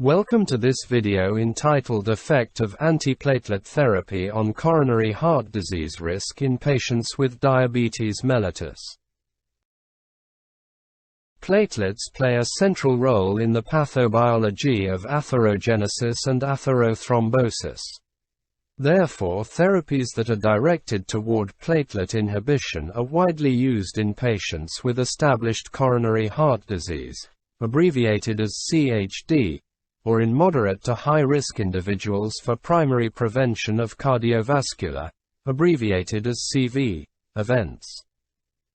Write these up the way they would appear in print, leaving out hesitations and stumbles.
Welcome to this video entitled Effect of Antiplatelet Therapy on Coronary Heart Disease Risk in Patients with Diabetes Mellitus. Platelets play a central role in the pathobiology of atherogenesis and atherothrombosis. Therefore, therapies that are directed toward platelet inhibition are widely used in patients with established coronary heart disease, abbreviated as CHD, or in moderate to high-risk individuals for primary prevention of cardiovascular, abbreviated as CV, events.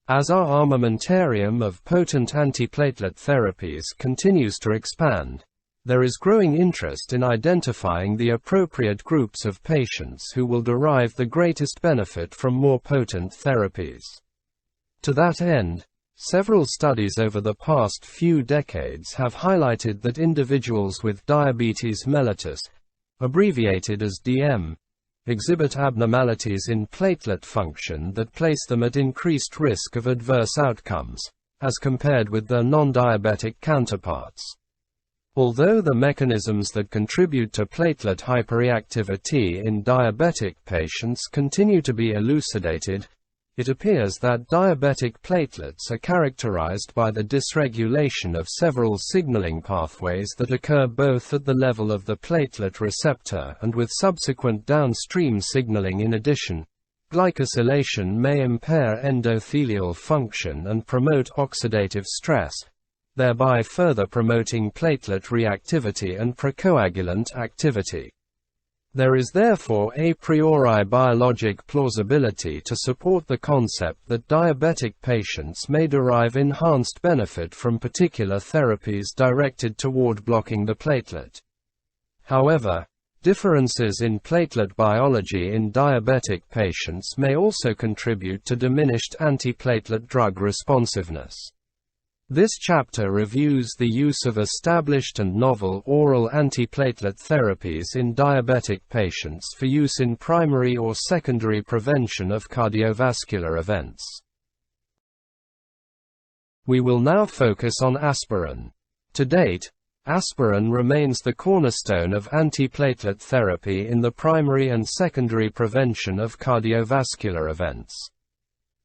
As our armamentarium of potent antiplatelet therapies continues to expand, there is growing interest in identifying the appropriate groups of patients who will derive the greatest benefit from more potent therapies. To that end, several studies over the past few decades have highlighted that individuals with diabetes mellitus, abbreviated as DM, exhibit abnormalities in platelet function that place them at increased risk of adverse outcomes, as compared with their non-diabetic counterparts. Although the mechanisms that contribute to platelet hyperreactivity in diabetic patients continue to be elucidated, it appears that diabetic platelets are characterized by the dysregulation of several signaling pathways that occur both at the level of the platelet receptor and with subsequent downstream signaling. In addition, glycosylation may impair endothelial function and promote oxidative stress, thereby further promoting platelet reactivity and procoagulant activity. There is therefore a priori biologic plausibility to support the concept that diabetic patients may derive enhanced benefit from particular therapies directed toward blocking the platelet. However, differences in platelet biology in diabetic patients may also contribute to diminished antiplatelet drug responsiveness. This chapter reviews the use of established and novel oral antiplatelet therapies in diabetic patients for use in primary or secondary prevention of cardiovascular events. We will now focus on aspirin. To date, aspirin remains the cornerstone of antiplatelet therapy in the primary and secondary prevention of cardiovascular events.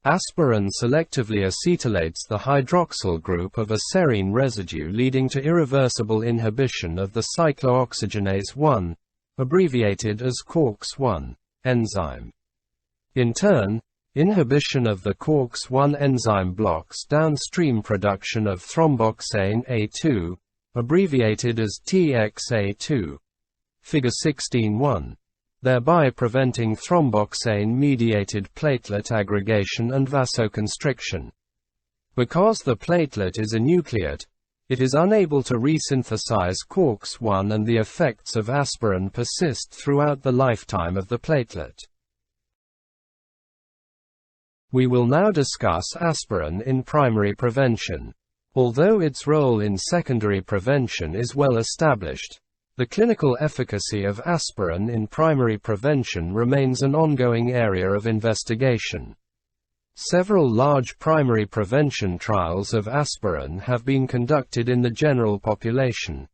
Aspirin selectively acetylates the hydroxyl group of a serine residue, leading to irreversible inhibition of the cyclooxygenase 1, abbreviated as COX-1, enzyme. In turn, inhibition of the COX-1 enzyme blocks downstream production of thromboxane A2, abbreviated as TXA2, Figure 16.1. Thereby preventing thromboxane-mediated platelet aggregation and vasoconstriction. Because the platelet is enucleate, it is unable to resynthesize COX-1 and the effects of aspirin persist throughout the lifetime of the platelet. We will now discuss aspirin in primary prevention. Although its role in secondary prevention is well established, the clinical efficacy of aspirin in primary prevention remains an ongoing area of investigation. Several large primary prevention trials of aspirin have been conducted in the general population,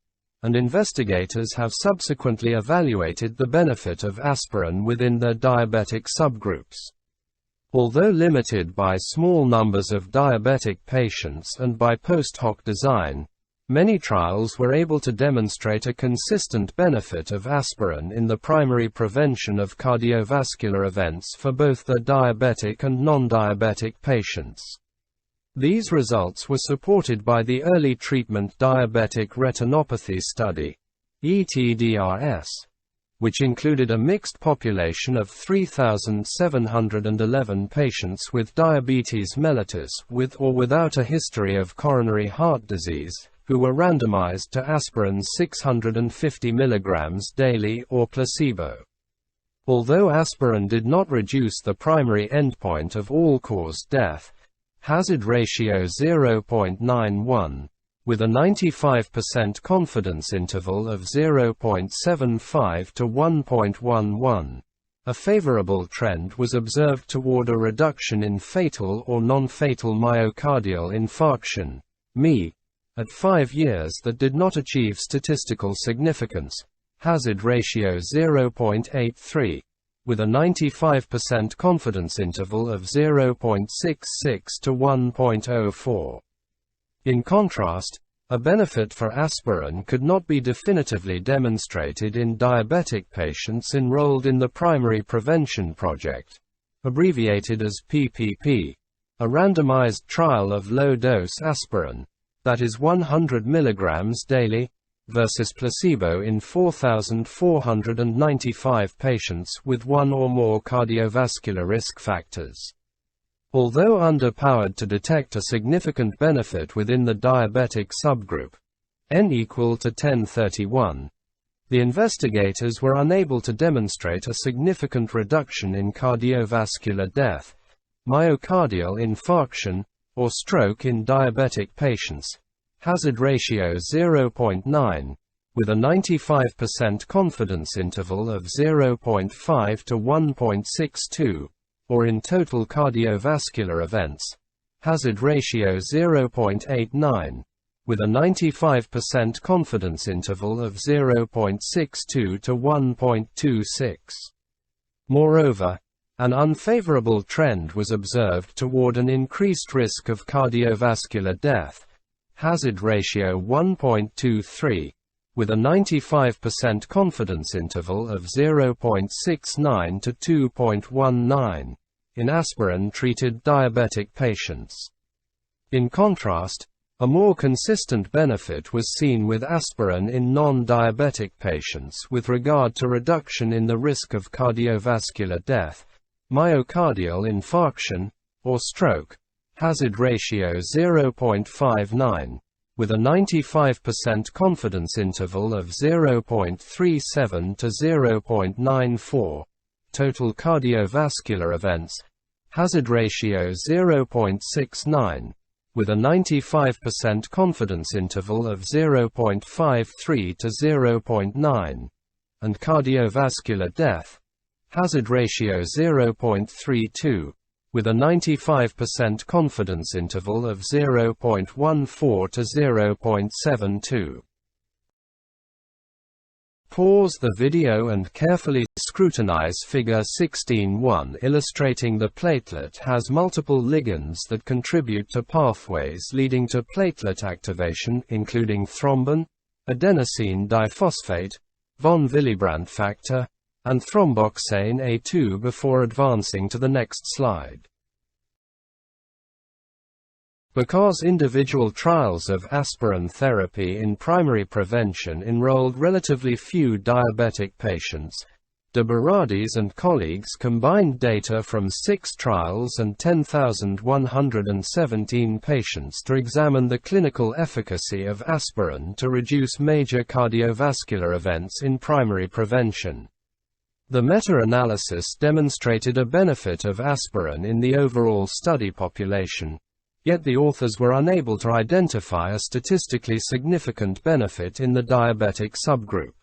and investigators have subsequently evaluated the benefit of aspirin within their diabetic subgroups. Although limited by small numbers of diabetic patients and by post-hoc design, many trials were able to demonstrate a consistent benefit of aspirin in the primary prevention of cardiovascular events for both the diabetic and non-diabetic patients. These results were supported by the Early Treatment Diabetic Retinopathy Study, ETDRS, which included a mixed population of 3,711 patients with diabetes mellitus with or without a history of coronary heart disease, who were randomized to aspirin 650 mg daily or placebo. Although aspirin did not reduce the primary endpoint of all-cause death, hazard ratio 0.91, with a 95% confidence interval of 0.75 to 1.11, a favorable trend was observed toward a reduction in fatal or non-fatal myocardial infarction, MI, at 5 years that did not achieve statistical significance, hazard ratio 0.83, with a 95% confidence interval of 0.66 to 1.04. In contrast, a benefit for aspirin could not be definitively demonstrated in diabetic patients enrolled in the Primary Prevention Project, abbreviated as PPP, a randomized trial of low-dose aspirin, that is 100 mg daily, versus placebo in 4,495 patients with one or more cardiovascular risk factors. Although underpowered to detect a significant benefit within the diabetic subgroup, n equal to 1031, the investigators were unable to demonstrate a significant reduction in cardiovascular death, myocardial infarction, or stroke in diabetic patients, hazard ratio 0.9, with a 95% confidence interval of 0.5 to 1.62, or in total cardiovascular events, hazard ratio 0.89, with a 95% confidence interval of 0.62 to 1.26. Moreover, an unfavorable trend was observed toward an increased risk of cardiovascular death, hazard ratio 1.23, with a 95% confidence interval of 0.69 to 2.19, in aspirin-treated diabetic patients. In contrast, a more consistent benefit was seen with aspirin in non-diabetic patients with regard to reduction in the risk of cardiovascular death, myocardial infarction, or stroke, hazard ratio 0.59, with a 95% confidence interval of 0.37 to 0.94, total cardiovascular events, hazard ratio 0.69, with a 95% confidence interval of 0.53 to 0.9, and cardiovascular death, hazard ratio 0.32, with a 95% confidence interval of 0.14 to 0.72. Pause the video and carefully scrutinize Figure 16.1 illustrating the platelet has multiple ligands that contribute to pathways leading to platelet activation including thrombin, adenosine diphosphate, von Willebrand factor, and thromboxane A2 before advancing to the next slide. Because individual trials of aspirin therapy in primary prevention enrolled relatively few diabetic patients, de Berardi's and colleagues combined data from 6 trials and 10,117 patients to examine the clinical efficacy of aspirin to reduce major cardiovascular events in primary prevention. The meta-analysis demonstrated a benefit of aspirin in the overall study population, yet the authors were unable to identify a statistically significant benefit in the diabetic subgroup.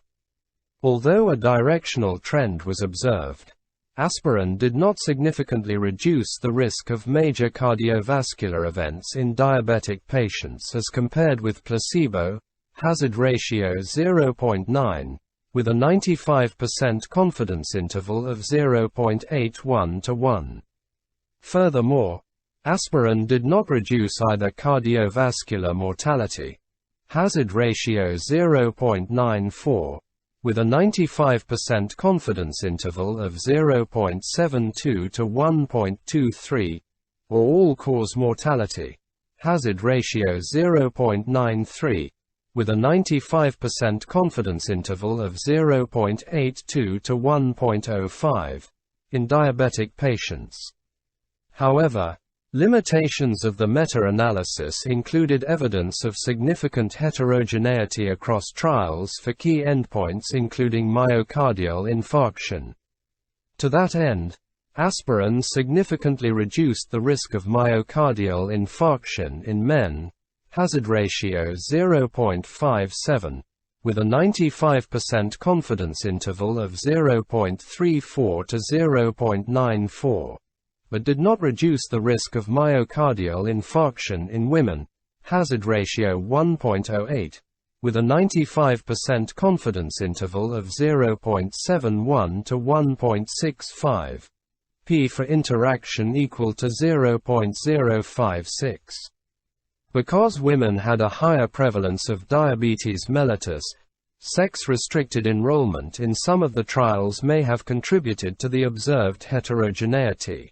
Although a directional trend was observed, aspirin did not significantly reduce the risk of major cardiovascular events in diabetic patients as compared with placebo, hazard ratio 0.9, with a 95% confidence interval of 0.81 to 1. Furthermore, aspirin did not reduce either cardiovascular mortality, hazard ratio 0.94, with a 95% confidence interval of 0.72 to 1.23, or all-cause mortality, hazard ratio 0.93, with a 95% confidence interval of 0.82 to 1.05, in diabetic patients. However, limitations of the meta-analysis included evidence of significant heterogeneity across trials for key endpoints including myocardial infarction. To that end, aspirin significantly reduced the risk of myocardial infarction in men, hazard ratio 0.57, with a 95% confidence interval of 0.34 to 0.94, but did not reduce the risk of myocardial infarction in women, hazard ratio 1.08, with a 95% confidence interval of 0.71 to 1.65. P for interaction equal to 0.056. Because women had a higher prevalence of diabetes mellitus, sex-restricted enrollment in some of the trials may have contributed to the observed heterogeneity.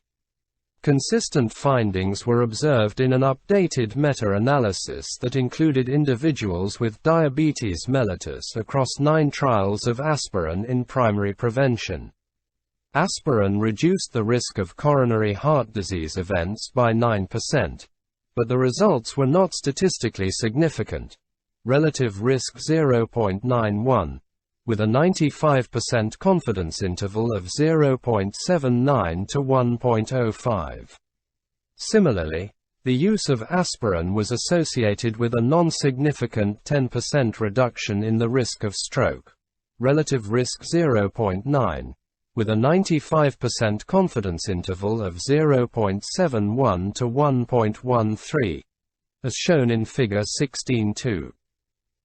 Consistent findings were observed in an updated meta-analysis that included individuals with diabetes mellitus across 9 trials of aspirin in primary prevention. Aspirin reduced the risk of coronary heart disease events by 9%, but the results were not statistically significant. Relative risk 0.91, with a 95% confidence interval of 0.79 to 1.05. Similarly, the use of aspirin was associated with a non-significant 10% reduction in the risk of stroke. Relative risk 0.9, with a 95% confidence interval of 0.71 to 1.13, as shown in Figure 16.2.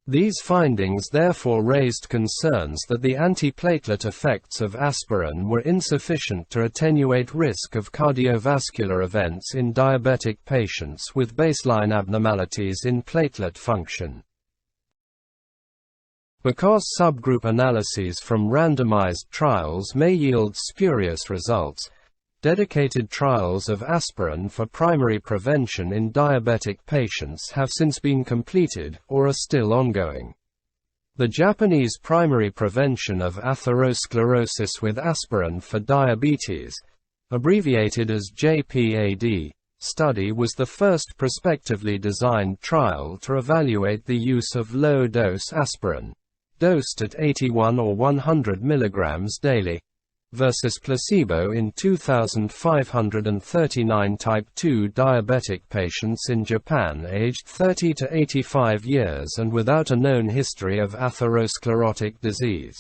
These findings therefore raised concerns that the antiplatelet effects of aspirin were insufficient to attenuate risk of cardiovascular events in diabetic patients with baseline abnormalities in platelet function. Because subgroup analyses from randomized trials may yield spurious results, dedicated trials of aspirin for primary prevention in diabetic patients have since been completed, or are still ongoing. The Japanese primary prevention of atherosclerosis with aspirin for diabetes, abbreviated as JPAD, study was the first prospectively designed trial to evaluate the use of low-dose aspirin, dosed at 81 or 100 mg daily, versus placebo in 2,539 type 2 diabetic patients in Japan aged 30 to 85 years and without a known history of atherosclerotic disease.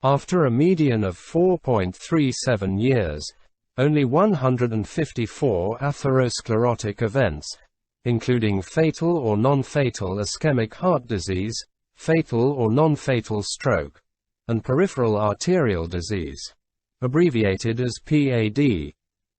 After a median of 4.37 years, only 154 atherosclerotic events, including fatal or non-fatal ischemic heart disease, fatal or non-fatal stroke, and peripheral arterial disease, abbreviated as PAD,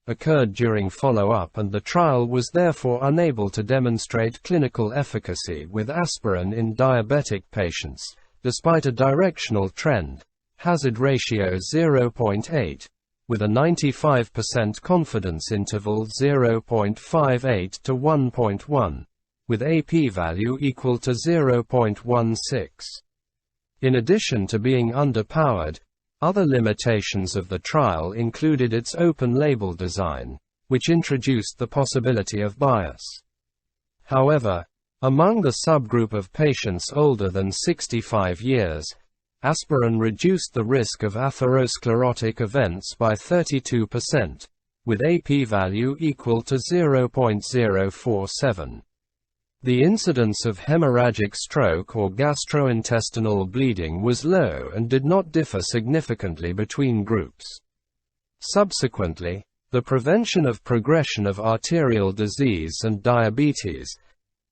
occurred during follow-up, and the trial was therefore unable to demonstrate clinical efficacy with aspirin in diabetic patients, despite a directional trend, hazard ratio 0.8, with a 95% confidence interval 0.58 to 1.1, with a p-value equal to 0.16. In addition to being underpowered, other limitations of the trial included its open-label design, which introduced the possibility of bias. However, among the subgroup of patients older than 65 years, aspirin reduced the risk of atherosclerotic events by 32%, with a p-value equal to 0.047. The incidence of hemorrhagic stroke or gastrointestinal bleeding was low and did not differ significantly between groups. Subsequently, the prevention of progression of arterial disease and diabetes,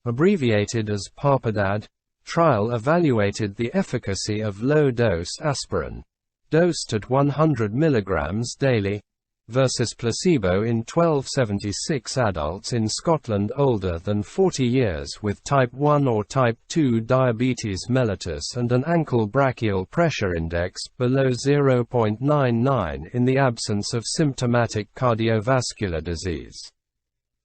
abbreviated as PARPADAD, trial evaluated the efficacy of low-dose aspirin, dosed at 100 mg daily, versus placebo in 1276 adults in Scotland older than 40 years with type 1 or type 2 diabetes mellitus and an ankle brachial pressure index below 0.99 in the absence of symptomatic cardiovascular disease.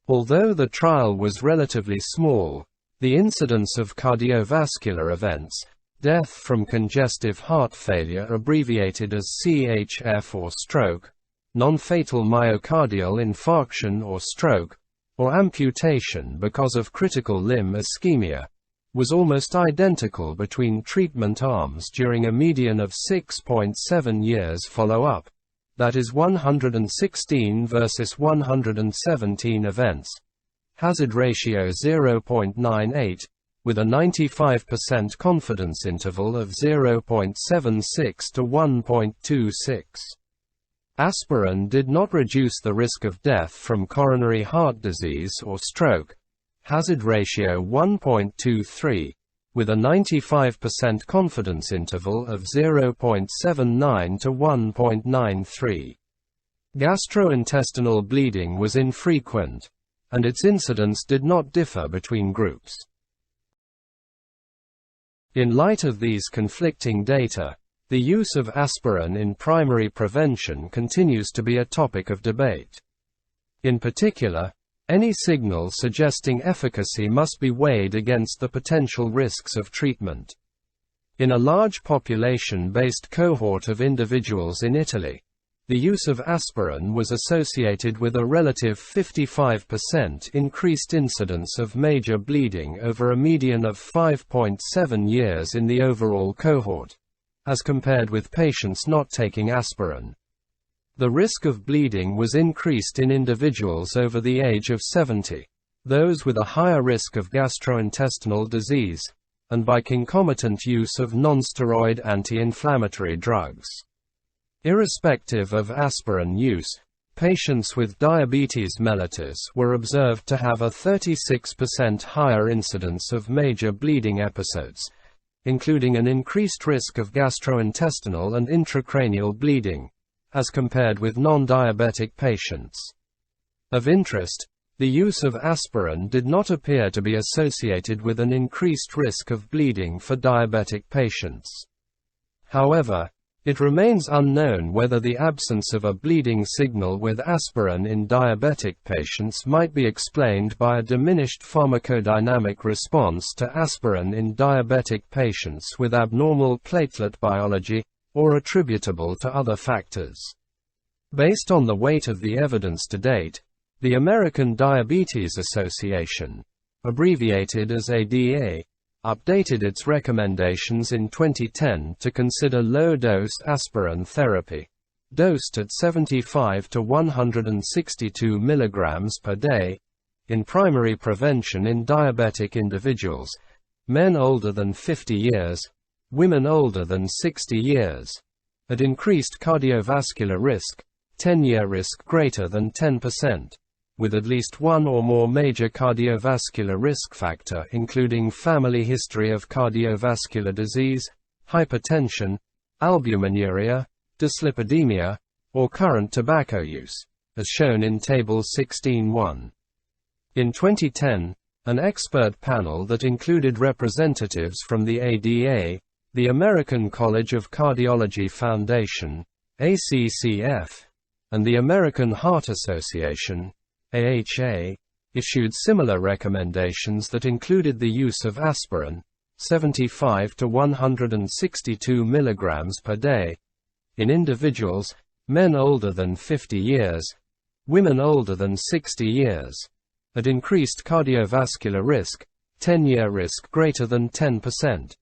Although the trial was relatively small, the incidence of cardiovascular events, death from congestive heart failure abbreviated as CHF or stroke, non-fatal myocardial infarction or stroke, or amputation because of critical limb ischemia, was almost identical between treatment arms during a median of 6.7 years follow-up, that is 116 versus 117 events, hazard ratio 0.98, with a 95% confidence interval of 0.76 to 1.26. Aspirin did not reduce the risk of death from coronary heart disease or stroke, hazard ratio 1.23, with a 95% confidence interval of 0.79 to 1.93. Gastrointestinal bleeding was infrequent, and its incidence did not differ between groups. In light of these conflicting data, the use of aspirin in primary prevention continues to be a topic of debate. In particular, any signal suggesting efficacy must be weighed against the potential risks of treatment. In a large population-based cohort of individuals in Italy, the use of aspirin was associated with a relative 55% increased incidence of major bleeding over a median of 5.7 years in the overall cohort, as compared with patients not taking aspirin. The risk of bleeding was increased in individuals over the age of 70, those with a higher risk of gastrointestinal disease, and by concomitant use of nonsteroid anti-inflammatory drugs. Irrespective of aspirin use, patients with diabetes mellitus were observed to have a 36% higher incidence of major bleeding episodes, including an increased risk of gastrointestinal and intracranial bleeding, as compared with non-diabetic patients. Of interest, the use of aspirin did not appear to be associated with an increased risk of bleeding for diabetic patients. However, it remains unknown whether the absence of a bleeding signal with aspirin in diabetic patients might be explained by a diminished pharmacodynamic response to aspirin in diabetic patients with abnormal platelet biology, or attributable to other factors. Based on the weight of the evidence to date, the American Diabetes Association, abbreviated as ADA, updated its recommendations in 2010 to consider low-dose aspirin therapy, dosed at 75 to 162 mg per day, in primary prevention in diabetic individuals, men older than 50 years, women older than 60 years, at increased cardiovascular risk, 10-year risk greater than 10%, with at least one or more major cardiovascular risk factor including family history of cardiovascular disease, hypertension, albuminuria, dyslipidemia, or current tobacco use, as shown in Table 16.1. In 2010, an expert panel that included representatives from the ADA, the American College of Cardiology Foundation, ACCF, and the American Heart Association, AHA, issued similar recommendations that included the use of aspirin, 75 to 162 mg per day, in individuals, men older than 50 years, women older than 60 years, at increased cardiovascular risk, 10-year risk greater than 10%,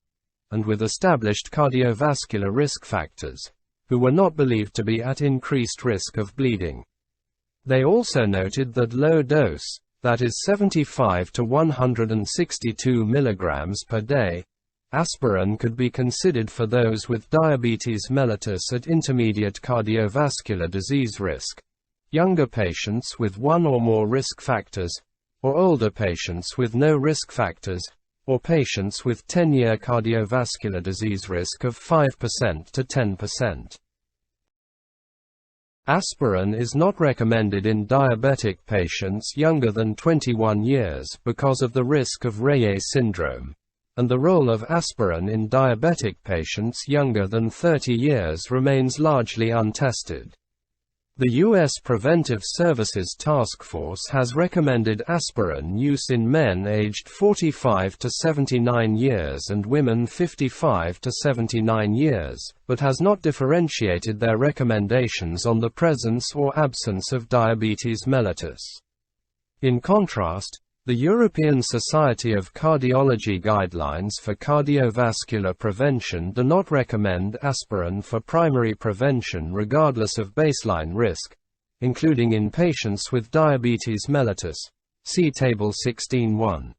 and with established cardiovascular risk factors, who were not believed to be at increased risk of bleeding. They also noted that low dose, that is 75 to 162 mg per day, aspirin could be considered for those with diabetes mellitus at intermediate cardiovascular disease risk, younger patients with one or more risk factors, or older patients with no risk factors, or patients with 10-year cardiovascular disease risk of 5% to 10%. Aspirin is not recommended in diabetic patients younger than 21 years because of the risk of Reye syndrome, and the role of aspirin in diabetic patients younger than 30 years remains largely untested. The U.S. Preventive Services Task Force has recommended aspirin use in men aged 45 to 79 years and women 55 to 79 years, but has not differentiated their recommendations on the presence or absence of diabetes mellitus. In contrast, the European Society of Cardiology guidelines for cardiovascular prevention do not recommend aspirin for primary prevention regardless of baseline risk, including in patients with diabetes mellitus. See Table 16.1.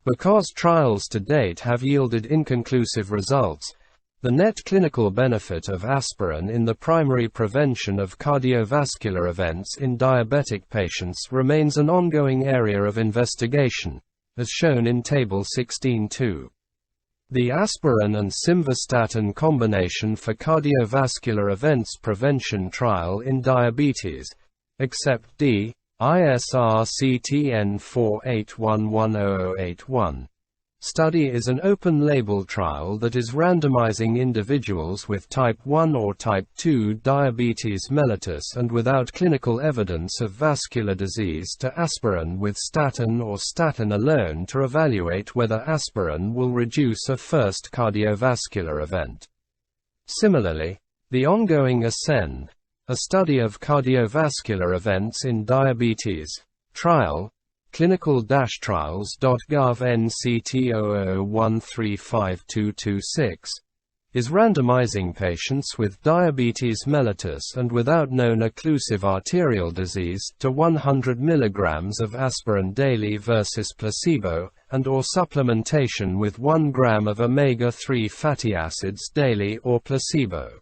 Because trials to date have yielded inconclusive results, The net clinical benefit of aspirin in the primary prevention of cardiovascular events in diabetic patients remains an ongoing area of investigation, as shown in Table 16.2. The aspirin and simvastatin combination for cardiovascular events prevention trial in diabetes, accept D. ISR CTN 48110081. Study is an open-label trial that is randomizing individuals with type 1 or type 2 diabetes mellitus and without clinical evidence of vascular disease to aspirin with statin or statin alone to evaluate whether aspirin will reduce a first cardiovascular event. Similarly, the ongoing ASCEND, a study of cardiovascular events in diabetes, trial, clinical-trials.gov NCT 00135226, is randomizing patients with diabetes mellitus and without known occlusive arterial disease to 100 mg of aspirin daily versus placebo, and or supplementation with 1 gram of omega-3 fatty acids daily or placebo.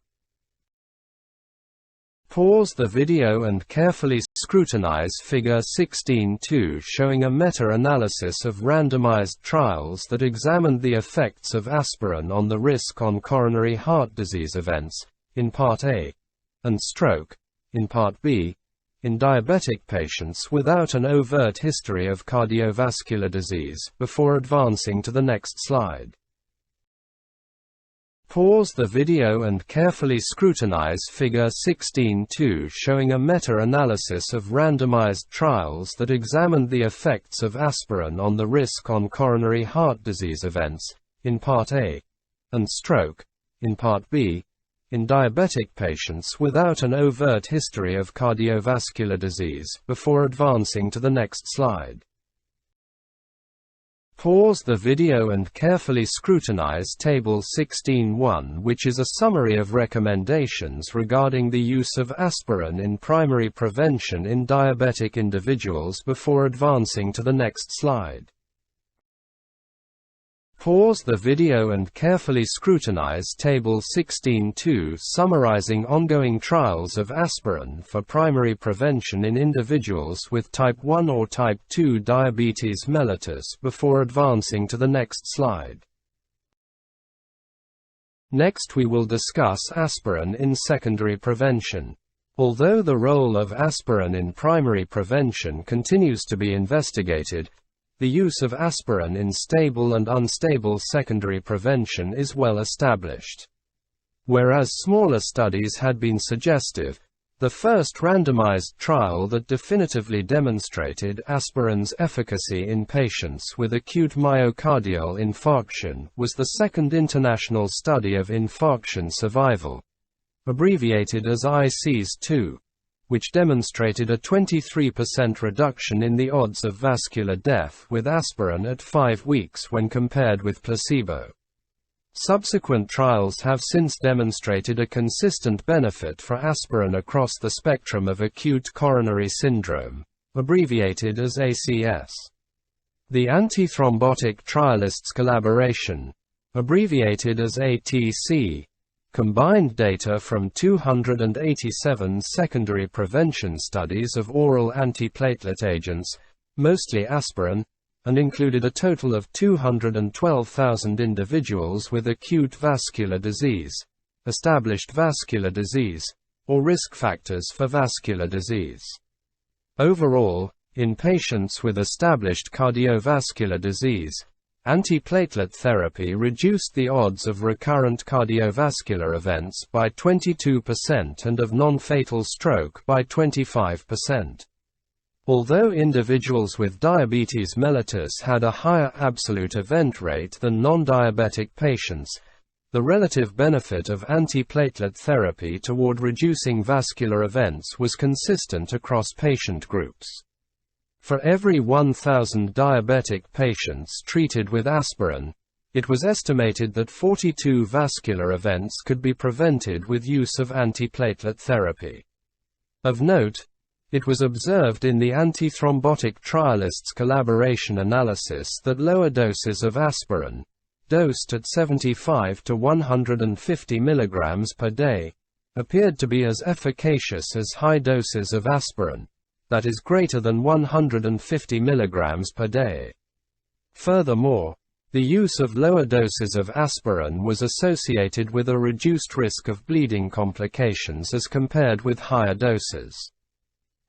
Pause the video and carefully scrutinize Figure 16.2 showing a meta-analysis of randomized trials that examined the effects of aspirin on the risk on coronary heart disease events, in Part A, and stroke, in Part B, in diabetic patients without an overt history of cardiovascular disease, before advancing to the next slide. Pause the video and carefully scrutinize Figure 16.2 showing a meta-analysis of randomized trials that examined the effects of aspirin on the risk on coronary heart disease events, in Part A, and stroke, in Part B, in diabetic patients without an overt history of cardiovascular disease, before advancing to the next slide. Pause the video and carefully scrutinize Table 16.1, which is a summary of recommendations regarding the use of aspirin in primary prevention in diabetic individuals, before advancing to the next slide. Pause the video and carefully scrutinize Table 16.2 summarizing ongoing trials of aspirin for primary prevention in individuals with type 1 or type 2 diabetes mellitus, before advancing to the next slide. Next we will discuss aspirin in secondary prevention. Although the role of aspirin in primary prevention continues to be investigated, the use of aspirin in stable and unstable secondary prevention is well established. Whereas smaller studies had been suggestive, the first randomized trial that definitively demonstrated aspirin's efficacy in patients with acute myocardial infarction was the second international study of infarction survival, abbreviated as ICES-2, which demonstrated a 23% reduction in the odds of vascular death with aspirin at 5 weeks when compared with placebo. Subsequent trials have since demonstrated a consistent benefit for aspirin across the spectrum of acute coronary syndrome, abbreviated as ACS. The Anti-Thrombotic Trialists Collaboration, abbreviated as ATC, combined data from 287 secondary prevention studies of oral antiplatelet agents, mostly aspirin, and included a total of 212,000 individuals with acute vascular disease, established vascular disease, or risk factors for vascular disease. Overall, in patients with established cardiovascular disease, antiplatelet therapy reduced the odds of recurrent cardiovascular events by 22% and of non-fatal stroke by 25%. Although individuals with diabetes mellitus had a higher absolute event rate than non-diabetic patients, the relative benefit of antiplatelet therapy toward reducing vascular events was consistent across patient groups. For every 1,000 diabetic patients treated with aspirin, it was estimated that 42 vascular events could be prevented with use of antiplatelet therapy. Of note, it was observed in the Anti-Thrombotic Trialists Collaboration analysis that lower doses of aspirin, dosed at 75 to 150 mg per day, appeared to be as efficacious as high doses of aspirin, that is greater than 150 mg per day. Furthermore, the use of lower doses of aspirin was associated with a reduced risk of bleeding complications as compared with higher doses.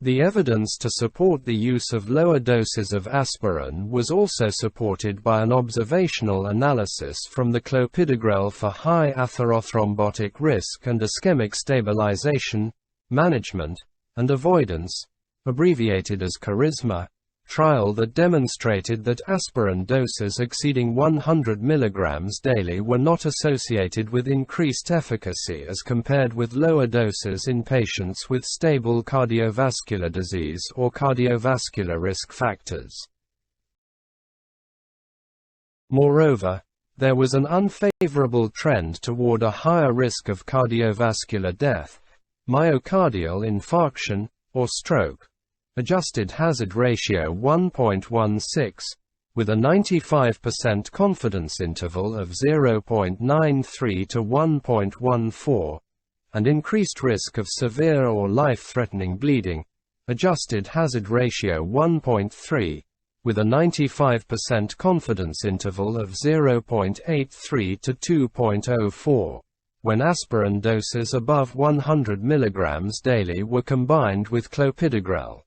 The evidence to support the use of lower doses of aspirin was also supported by an observational analysis from the Clopidogrel for high atherothrombotic risk and ischemic stabilization, management, and avoidance, abbreviated as CHARISMA, trial that demonstrated that aspirin doses exceeding 100 mg daily were not associated with increased efficacy as compared with lower doses in patients with stable cardiovascular disease or cardiovascular risk factors. Moreover, there was an unfavorable trend toward a higher risk of cardiovascular death, myocardial infarction, or stroke. Adjusted hazard ratio 1.16, with a 95% confidence interval of 0.93 to 1.14, and increased risk of severe or life-threatening bleeding, adjusted hazard ratio 1.3, with a 95% confidence interval of 0.83 to 2.04. When aspirin doses above 100 mg daily were combined with clopidogrel.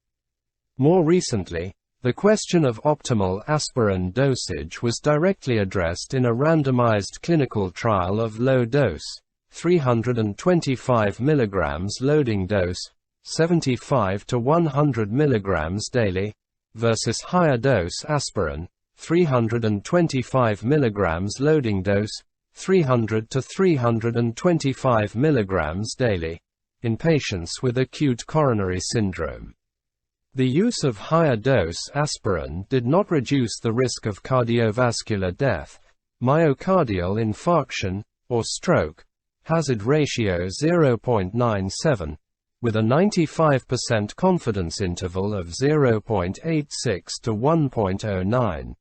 More recently, the question of optimal aspirin dosage was directly addressed in a randomized clinical trial of low-dose, 325 mg loading dose, 75 to 100 mg daily, versus higher-dose aspirin, 325 mg loading dose, 300 to 325 mg daily, in patients with acute coronary syndrome. The use of higher-dose aspirin did not reduce the risk of cardiovascular death, myocardial infarction, or stroke, hazard ratio 0.97, with a 95% confidence interval of 0.86 to 1.09,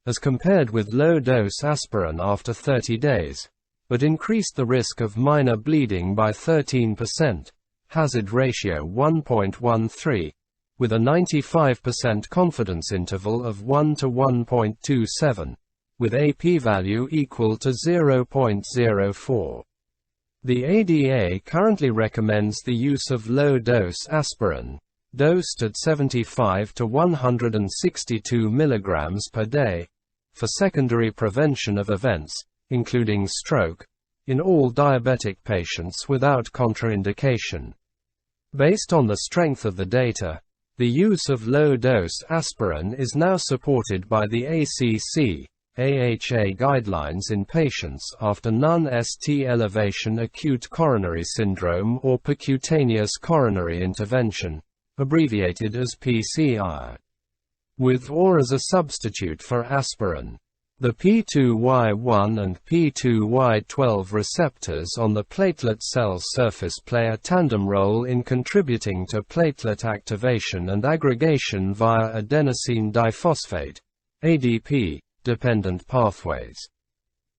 as compared with low-dose aspirin after 30 days, but increased the risk of minor bleeding by 13%, hazard ratio 1.13, with a 95% confidence interval of 1 to 1.27, with a p-value equal to 0.04. The ADA currently recommends the use of low-dose aspirin, dosed at 75 to 162 mg per day, for secondary prevention of events, including stroke, in all diabetic patients without contraindication. Based on the strength of the data, the use of low-dose aspirin is now supported by the ACC/AHA guidelines in patients after non-ST elevation acute coronary syndrome or percutaneous coronary intervention, abbreviated as PCI, with or as a substitute for aspirin. The P2Y1 and P2Y12 receptors on the platelet cell surface play a tandem role in contributing to platelet activation and aggregation via adenosine diphosphate (ADP) dependent pathways.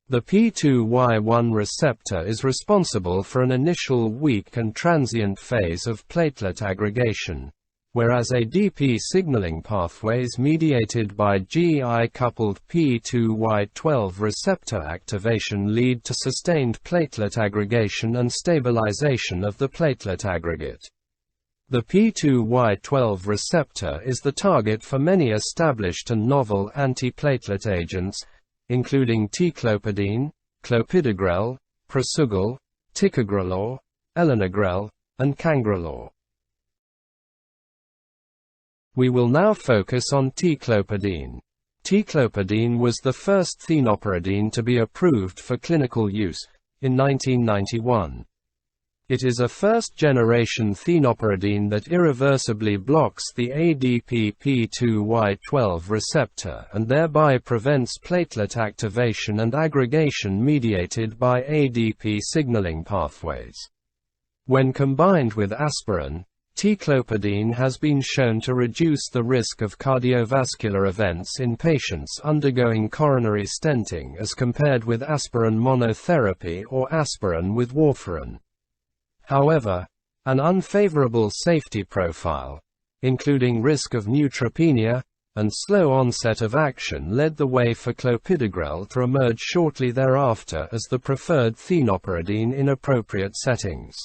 The P2Y1 receptor is responsible for an initial weak and transient phase of platelet aggregation, whereas ADP signaling pathways mediated by GI-coupled P2Y12 receptor activation lead to sustained platelet aggregation and stabilization of the platelet aggregate. The P2Y12 receptor is the target for many established and novel antiplatelet agents, including ticlopidine, clopidogrel, prasugrel, ticagrelor, elenigrel, and cangrelor. We will now focus on ticlopidine. Ticlopidine was the first thenoperidine to be approved for clinical use, in 1991. It is a first-generation thenoperidine that irreversibly blocks the ADP-P2Y12 receptor and thereby prevents platelet activation and aggregation mediated by ADP signaling pathways. When combined with aspirin, Clopidogrel has been shown to reduce the risk of cardiovascular events in patients undergoing coronary stenting as compared with aspirin monotherapy or aspirin with warfarin. However, an unfavorable safety profile, including risk of neutropenia and slow onset of action, led the way for Clopidogrel to emerge shortly thereafter as the preferred thienopiridine in appropriate settings.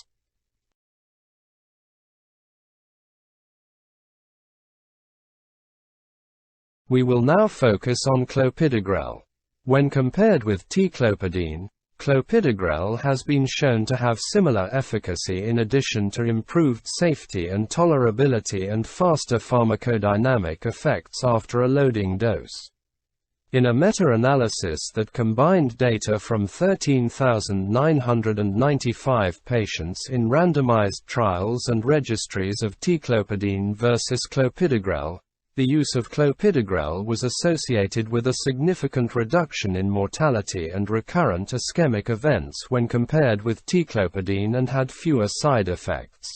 We will now focus on Clopidogrel. When compared with Clopidogrel, Clopidogrel has been shown to have similar efficacy in addition to improved safety and tolerability and faster pharmacodynamic effects after a loading dose. In a meta-analysis that combined data from 13,995 patients in randomized trials and registries of Clopidogrel versus Clopidogrel, the use of Clopidogrel was associated with a significant reduction in mortality and recurrent ischemic events when compared with Clopidogrel and had fewer side effects.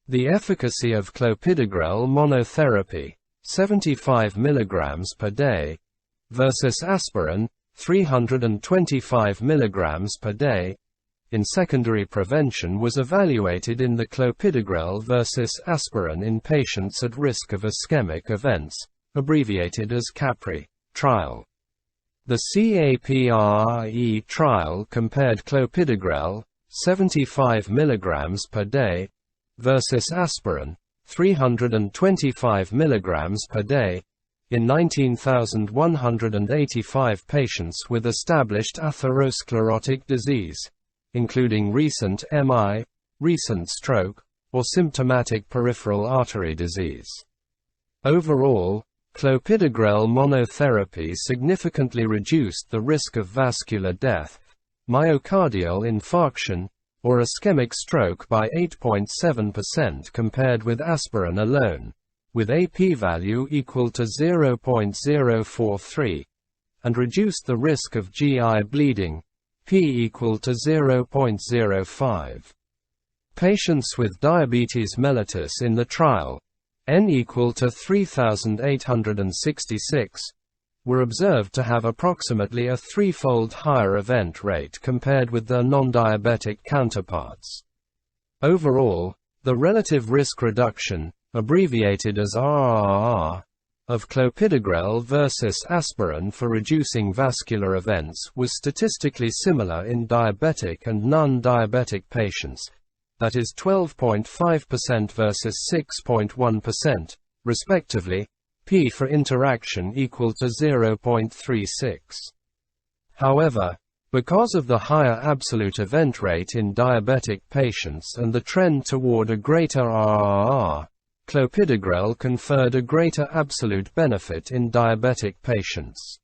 The efficacy of Clopidogrel monotherapy, 75 mg per day, versus aspirin, 325 mg per day, in secondary prevention was evaluated in the Clopidogrel versus aspirin in patients at risk of ischemic events, abbreviated as CAPRI, trial. The CAPRE trial compared Clopidogrel, 75 mg per day, versus aspirin, 325 mg per day, in 19,185 patients with established atherosclerotic disease, including recent MI, recent stroke, or symptomatic peripheral artery disease. Overall, Clopidogrel monotherapy significantly reduced the risk of vascular death, myocardial infarction, or ischemic stroke by 8.7% compared with aspirin alone, with a p-value equal to 0.043, and reduced the risk of GI bleeding, p equal to 0.05. Patients with diabetes mellitus in the trial, n equal to 3,866, were observed to have approximately a threefold higher event rate compared with their non-diabetic counterparts. Overall, the relative risk reduction, abbreviated as RRR, of Clopidogrel versus aspirin for reducing vascular events was statistically similar in diabetic and non-diabetic patients, that is 12.5% versus 6.1%, respectively, p for interaction equal to 0.36. However, because of the higher absolute event rate in diabetic patients and the trend toward a greater RRR, Clopidogrel conferred a greater absolute benefit in diabetic patients.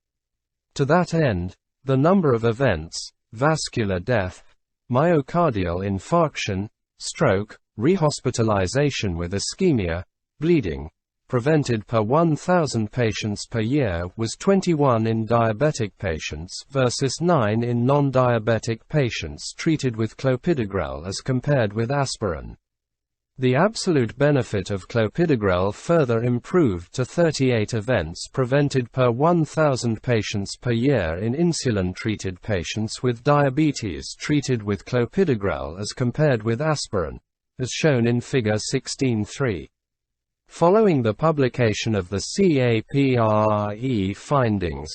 To that end, the number of events, vascular death, myocardial infarction, stroke, rehospitalization with ischemia, bleeding, prevented per 1,000 patients per year was 21 in diabetic patients versus 9 in non-diabetic patients treated with Clopidogrel as compared with aspirin. The absolute benefit of Clopidogrel further improved to 38 events prevented per 1,000 patients per year in insulin-treated patients with diabetes treated with Clopidogrel as compared with aspirin, as shown in Figure 16.3. Following the publication of the CAPRE findings,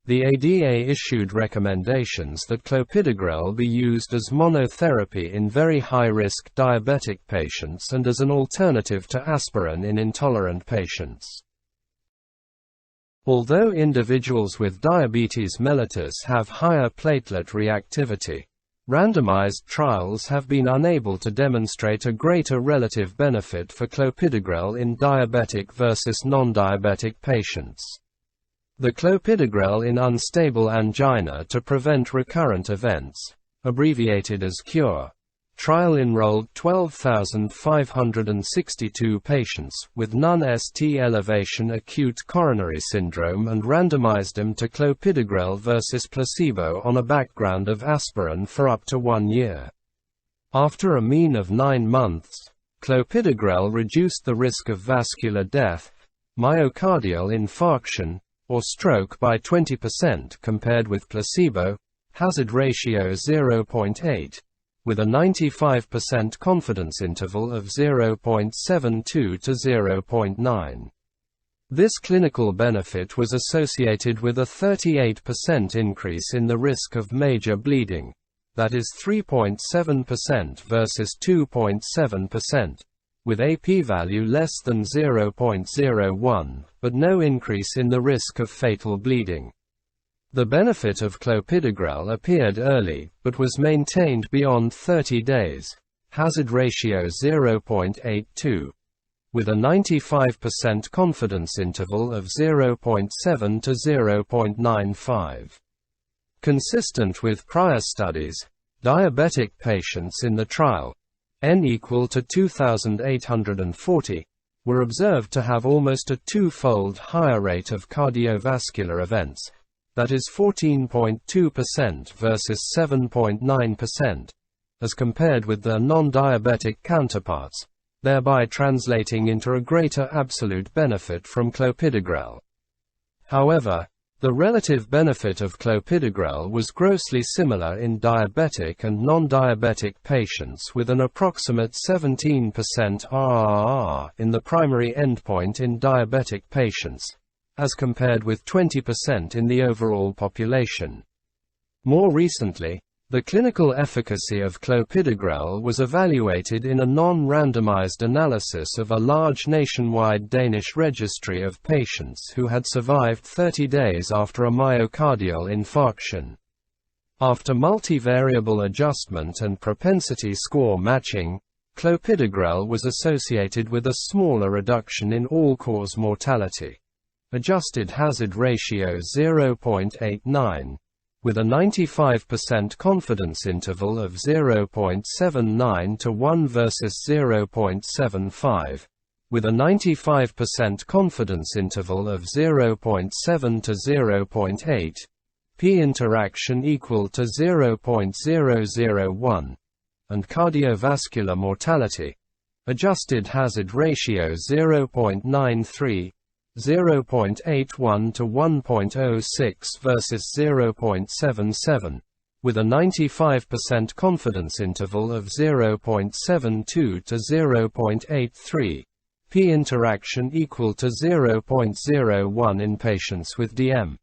the ADA issued recommendations that Clopidogrel be used as monotherapy in very high-risk diabetic patients and as an alternative to aspirin in intolerant patients. Although individuals with diabetes mellitus have higher platelet reactivity, randomized trials have been unable to demonstrate a greater relative benefit for Clopidogrel in diabetic versus non-diabetic patients. The Clopidogrel in unstable angina to prevent recurrent events, abbreviated as CURE, trial enrolled 12,562 patients with non-ST elevation acute coronary syndrome and randomized them to Clopidogrel versus placebo on a background of aspirin for up to 1 year. After a mean of 9 months, Clopidogrel reduced the risk of vascular death, myocardial infarction, or stroke by 20% compared with placebo, hazard ratio 0.8, with a 95% confidence interval of 0.72 to 0.9. This clinical benefit was associated with a 38% increase in the risk of major bleeding, that is 3.7% versus 2.7%, with a p-value less than 0.01, but no increase in the risk of fatal bleeding. The benefit of clopidogrel appeared early, but was maintained beyond 30 days, hazard ratio 0.82, with a 95% confidence interval of 0.7 to 0.95. Consistent with prior studies, diabetic patients in the trial, N equal to 2,840, were observed to have almost a two-fold higher rate of cardiovascular events, that is 14.2% versus 7.9%, as compared with their non-diabetic counterparts, thereby translating into a greater absolute benefit from clopidogrel. However, the relative benefit of clopidogrel was grossly similar in diabetic and non-diabetic patients, with an approximate 17% RRR in the primary endpoint in diabetic patients, as compared with 20% in the overall population. More recently, the clinical efficacy of clopidogrel was evaluated in a non-randomized analysis of a large nationwide Danish registry of patients who had survived 30 days after a myocardial infarction. After multivariable adjustment and propensity score matching, clopidogrel was associated with a smaller reduction in all-cause mortality, adjusted hazard ratio 0.89, with a 95% confidence interval of 0.79 to 1 versus 0.75, with a 95% confidence interval of 0.7 to 0.8, p-interaction equal to 0.001, and cardiovascular mortality, adjusted hazard ratio 0.93, 0.81 to 1.06 versus 0.77, with a 95% confidence interval of 0.72 to 0.83, p-interaction equal to 0.01 in patients with DM,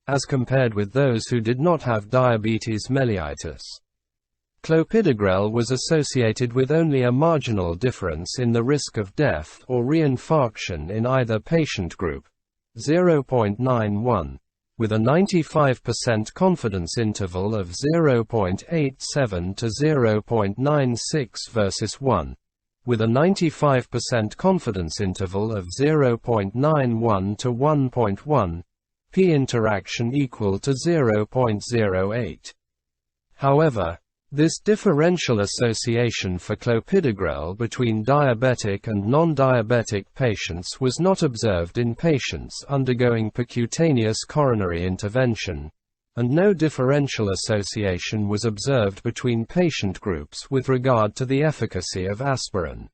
as compared with those who did not have diabetes mellitus. Clopidogrel was associated with only a marginal difference in the risk of death or reinfarction in either patient group, 0.91, with a 95% confidence interval of 0.87 to 0.96 versus 1, with a 95% confidence interval of 0.91 to 1.1, p-interaction equal to 0.08. However, this differential association for clopidogrel between diabetic and non-diabetic patients was not observed in patients undergoing percutaneous coronary intervention, and no differential association was observed between patient groups with regard to the efficacy of aspirin.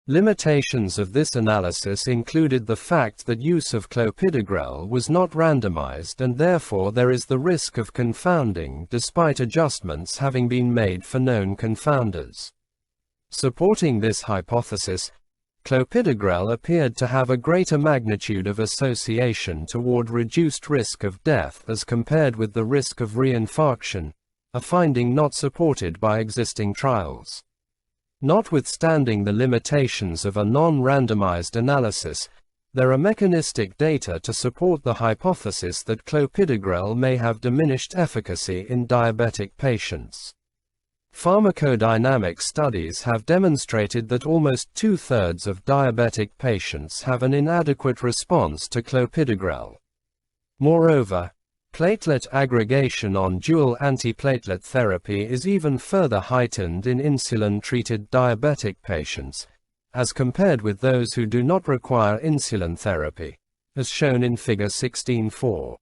Limitations of this analysis included the fact that use of clopidogrel was not randomized, and therefore there is the risk of confounding despite adjustments having been made for known confounders. Supporting this hypothesis, clopidogrel appeared to have a greater magnitude of association toward reduced risk of death as compared with the risk of reinfarction, a finding not supported by existing trials. Notwithstanding the limitations of a non-randomized analysis, there are mechanistic data to support the hypothesis that clopidogrel may have diminished efficacy in diabetic patients. Pharmacodynamic studies have demonstrated that almost two-thirds of diabetic patients have an inadequate response to clopidogrel. Moreover, platelet aggregation on dual antiplatelet therapy is even further heightened in insulin-treated diabetic patients, as compared with those who do not require insulin therapy, as shown in Figure 16.4.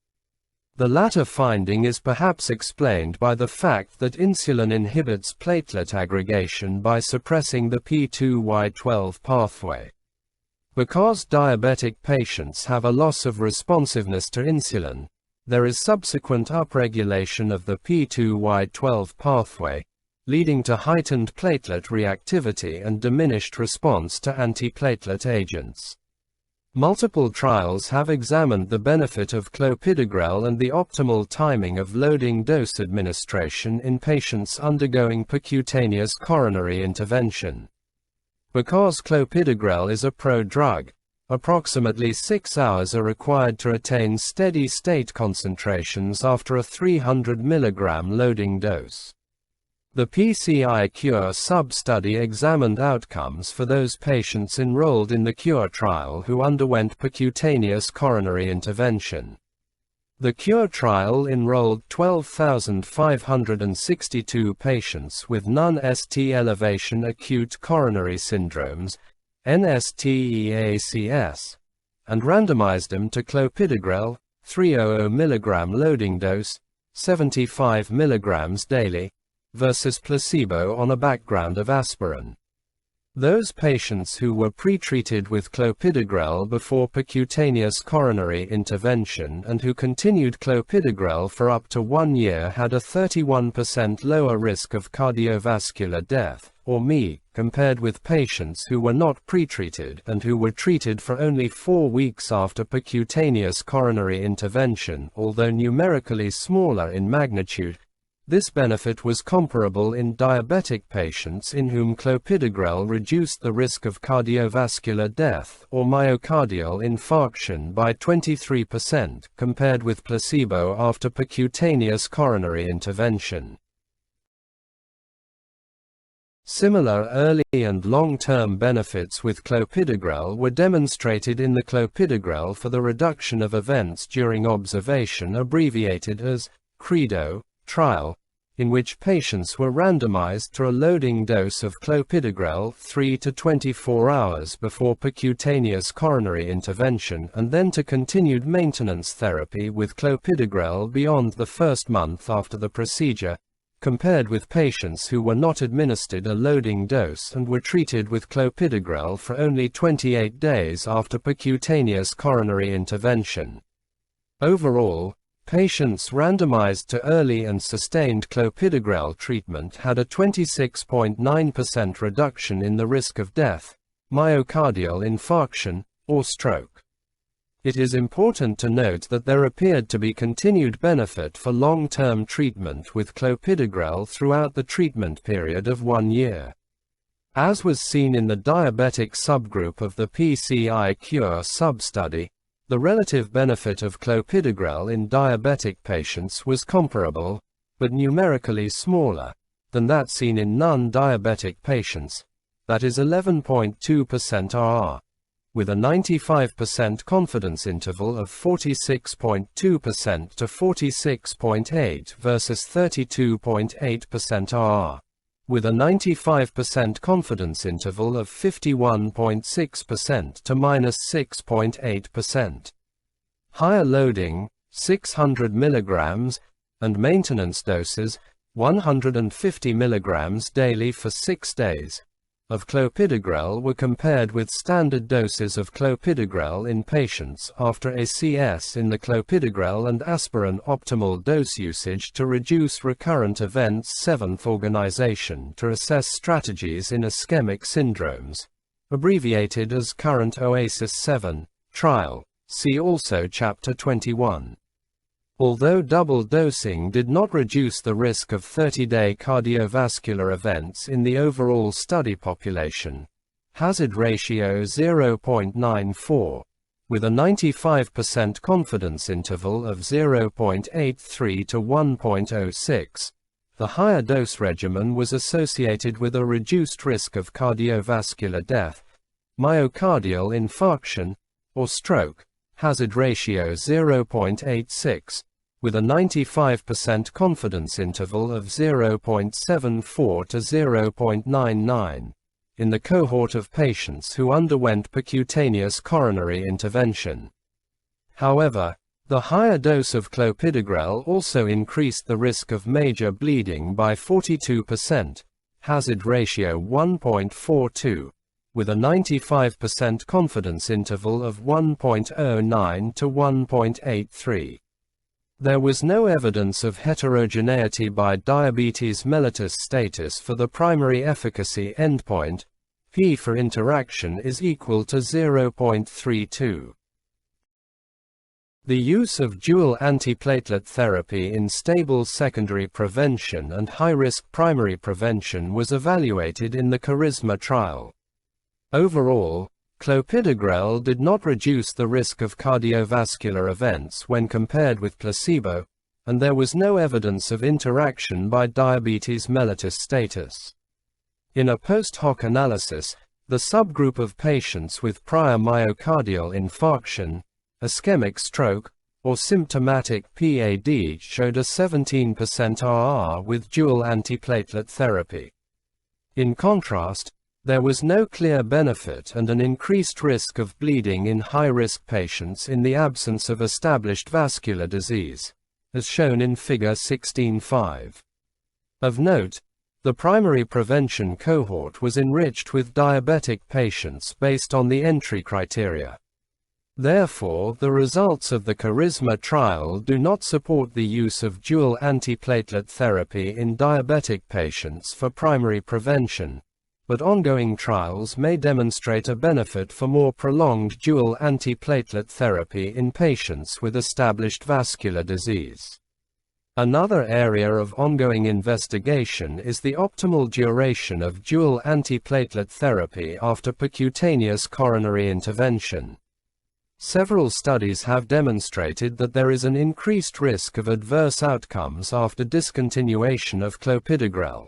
The latter finding is perhaps explained by the fact that insulin inhibits platelet aggregation by suppressing the P2Y12 pathway. Because diabetic patients have a loss of responsiveness to insulin, there is subsequent upregulation of the P2Y12 pathway, leading to heightened platelet reactivity and diminished response to antiplatelet agents. Multiple trials have examined the benefit of Clopidogrel and the optimal timing of loading dose administration in patients undergoing percutaneous coronary intervention. Because Clopidogrel is a prodrug, approximately 6 hours are required to attain steady-state concentrations after a 300 mg loading dose. The PCI Cure sub-study examined outcomes for those patients enrolled in the Cure trial who underwent percutaneous coronary intervention. The Cure trial enrolled 12,562 patients with non-ST elevation acute coronary syndromes, NSTEACS, and randomized them to Clopidogrel, 300 mg loading dose, 75 mg daily, versus placebo on a background of aspirin. Those patients who were pretreated with Clopidogrel before percutaneous coronary intervention and who continued Clopidogrel for up to 1 year had a 31% lower risk of cardiovascular death, or MI, compared with patients who were not pretreated and who were treated for only 4 weeks after percutaneous coronary intervention. Although numerically smaller in magnitude, this benefit was comparable in diabetic patients in whom Clopidogrel reduced the risk of cardiovascular death or myocardial infarction by 23% compared with placebo after percutaneous coronary intervention. Similar early and long-term benefits with Clopidogrel were demonstrated in the Clopidogrel for the reduction of events during observation, abbreviated as CREDO, trial, in which patients were randomized to a loading dose of Clopidogrel 3 to 24 hours before percutaneous coronary intervention and then to continued maintenance therapy with Clopidogrel beyond the first month after the procedure, compared with patients who were not administered a loading dose and were treated with Clopidogrel for only 28 days after percutaneous coronary intervention. Overall, patients randomized to early and sustained Clopidogrel treatment had a 26.9% reduction in the risk of death, myocardial infarction, or stroke. It is important to note that there appeared to be continued benefit for long-term treatment with Clopidogrel throughout the treatment period of 1 year. As was seen in the diabetic subgroup of the PCI Cure sub-study, the relative benefit of Clopidogrel in diabetic patients was comparable, but numerically smaller, than that seen in non-diabetic patients, that is 11.2% RR, with a 95% confidence interval of 46.2% to 46.8 versus 32.8% RR, with a 95% confidence interval of 51.6% to -6.8%. Higher loading, 600 mg, and maintenance doses, 150 mg daily for 6 days, of Clopidogrel were compared with standard doses of Clopidogrel in patients after ACS in the Clopidogrel and aspirin optimal dose usage to reduce recurrent events. 7th Organization to Assess Strategies in Ischemic Syndromes, abbreviated as Current OASIS 7, trial, see also Chapter 21. Although double dosing did not reduce the risk of 30-day cardiovascular events in the overall study population, hazard ratio 0.94, with a 95% confidence interval of 0.83 to 1.06, the higher dose regimen was associated with a reduced risk of cardiovascular death, myocardial infarction, or stroke, hazard ratio 0.86, with a 95% confidence interval of 0.74 to 0.99, in the cohort of patients who underwent percutaneous coronary intervention. However, The higher dose of Clopidogrel also increased the risk of major bleeding by 42%, hazard ratio 1.42, with a 95% confidence interval of 1.09 to 1.83. There was no evidence of heterogeneity by diabetes mellitus status for the primary efficacy endpoint. P for interaction is equal to 0.32. The use of dual antiplatelet therapy in stable secondary prevention and high-risk primary prevention was evaluated in the CHARISMA trial. Overall, Clopidogrel did not reduce the risk of cardiovascular events when compared with placebo, and there was no evidence of interaction by diabetes mellitus status. In a post-hoc analysis, the subgroup of patients with prior myocardial infarction, ischemic stroke, or symptomatic PAD showed a 17% RR with dual antiplatelet therapy. In contrast, there was no clear benefit and an increased risk of bleeding in high-risk patients in the absence of established vascular disease, as shown in Figure 16.5. Of note, the primary prevention cohort was enriched with diabetic patients based on the entry criteria. Therefore, the results of the CHARISMA trial do not support the use of dual antiplatelet therapy in diabetic patients for primary prevention, but ongoing trials may demonstrate a benefit for more prolonged dual antiplatelet therapy in patients with established vascular disease. Another area of ongoing investigation is the optimal duration of dual antiplatelet therapy after percutaneous coronary intervention. Several studies have demonstrated that there is an increased risk of adverse outcomes after discontinuation of Clopidogrel.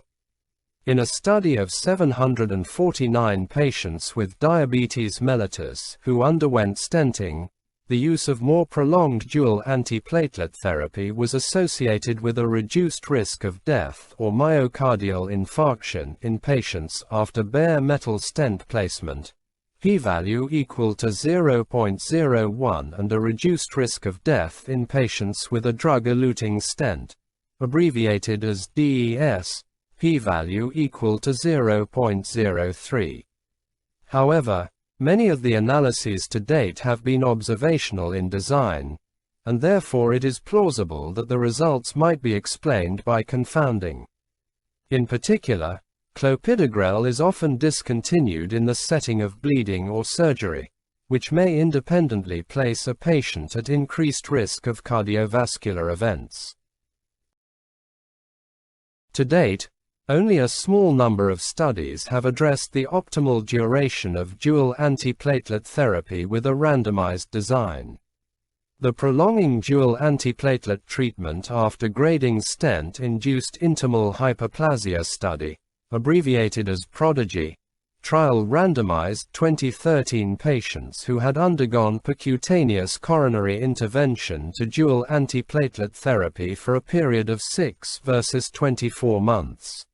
In a study of 749 patients with diabetes mellitus who underwent stenting, the use of more prolonged dual antiplatelet therapy was associated with a reduced risk of death or myocardial infarction in patients after bare metal stent placement, p-value equal to 0.01, and a reduced risk of death in patients with a drug-eluting stent, abbreviated as DES, p-value equal to 0.03. However, many of the analyses to date have been observational in design, and therefore it is plausible that the results might be explained by confounding. In particular, Clopidogrel is often discontinued in the setting of bleeding or surgery, which may independently place a patient at increased risk of cardiovascular events. To date, only a small number of studies have addressed the optimal duration of dual antiplatelet therapy with a randomized design. The prolonging dual antiplatelet treatment after grading stent-induced intimal hyperplasia study, abbreviated as PRODIGY, trial randomized 2013 patients who had undergone percutaneous coronary intervention to dual antiplatelet therapy for a period of 6 versus 24 months.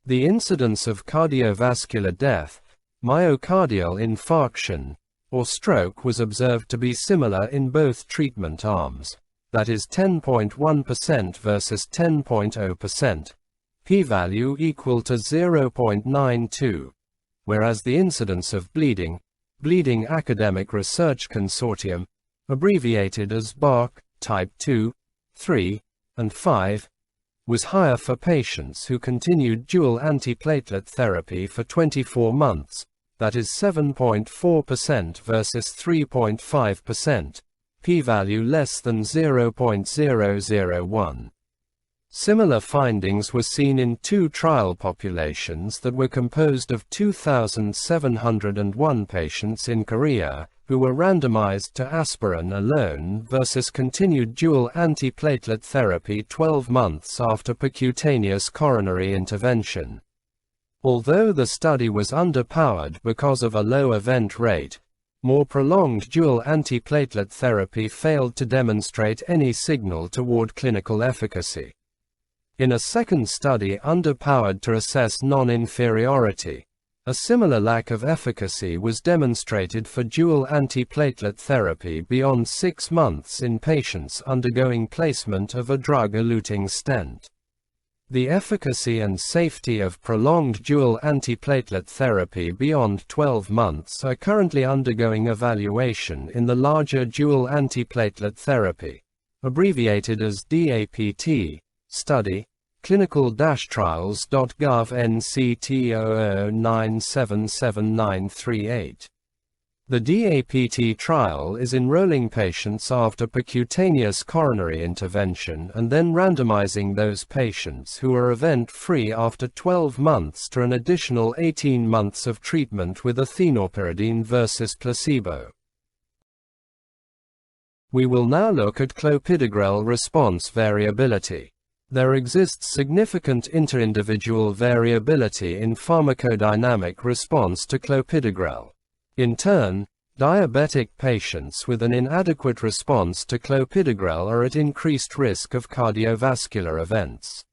The incidence of cardiovascular death, myocardial infarction, or stroke was observed to be similar in both treatment arms, that is 10.1% versus 10.0%. P-value equal to 0.92, whereas the incidence of bleeding Academic Research Consortium, abbreviated as BARC, type 2, 3, and 5, was higher for patients who continued dual antiplatelet therapy for 24 months, that is 7.4% versus 3.5%, p-value less than 0.001. Similar findings were seen in two trial populations that were composed of 2,701 patients in Korea, who were randomized to aspirin alone versus continued dual antiplatelet therapy 12 months after percutaneous coronary intervention. Although the study was underpowered because of a low event rate, more prolonged dual antiplatelet therapy failed to demonstrate any signal toward clinical efficacy. In a second study underpowered to assess non-inferiority, A similar lack of efficacy was demonstrated for dual antiplatelet therapy beyond 6 months in patients undergoing placement of a drug-eluting stent. The efficacy and safety of prolonged dual antiplatelet therapy beyond 12 months are currently undergoing evaluation in the larger dual antiplatelet therapy, abbreviated as DAPT, study, clinical-trials.gov NCT00977938. The DAPT trial is enrolling patients after percutaneous coronary intervention and then randomizing those patients who are event-free after 12 months to an additional 18 months of treatment with ethenopiridine versus placebo. We will now look at Clopidogrel response variability. There exists significant interindividual variability in pharmacodynamic response to Clopidogrel. In turn, diabetic patients with an inadequate response to Clopidogrel are at increased risk of cardiovascular events.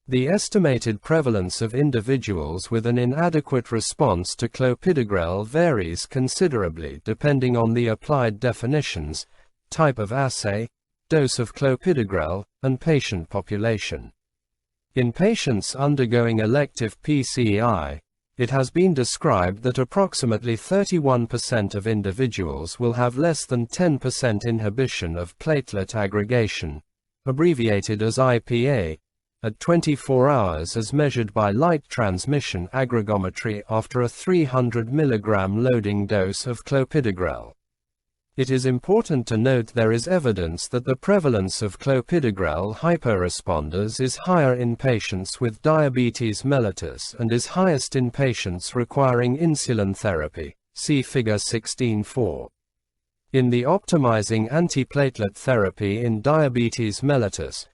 The estimated prevalence of individuals with an inadequate response to Clopidogrel varies considerably depending on the applied definitions, type of assay, dose of Clopidogrel, and patient population. In patients undergoing elective PCI, it has been described that approximately 31% of individuals will have less than 10% inhibition of platelet aggregation, abbreviated as IPA, at 24 hours as measured by light transmission aggregometry after a 300 mg loading dose of Clopidogrel. It is important to note there is evidence that the prevalence of Clopidogrel hyperresponders is higher in patients with diabetes mellitus and is highest in patients requiring insulin therapy. See Figure 16.4. In the Optimizing Antiplatelet Therapy in Diabetes Mellitus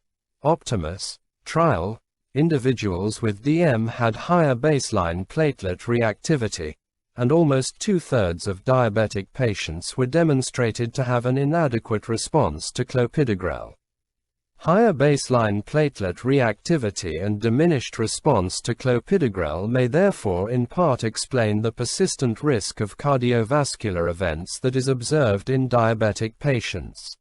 (Optimus) trial, individuals with DM had higher baseline platelet reactivity, and almost 2/3 of diabetic patients were demonstrated to have an inadequate response to Clopidogrel. Higher baseline platelet reactivity and diminished response to Clopidogrel may therefore in part explain the persistent risk of cardiovascular events that is observed in diabetic patients.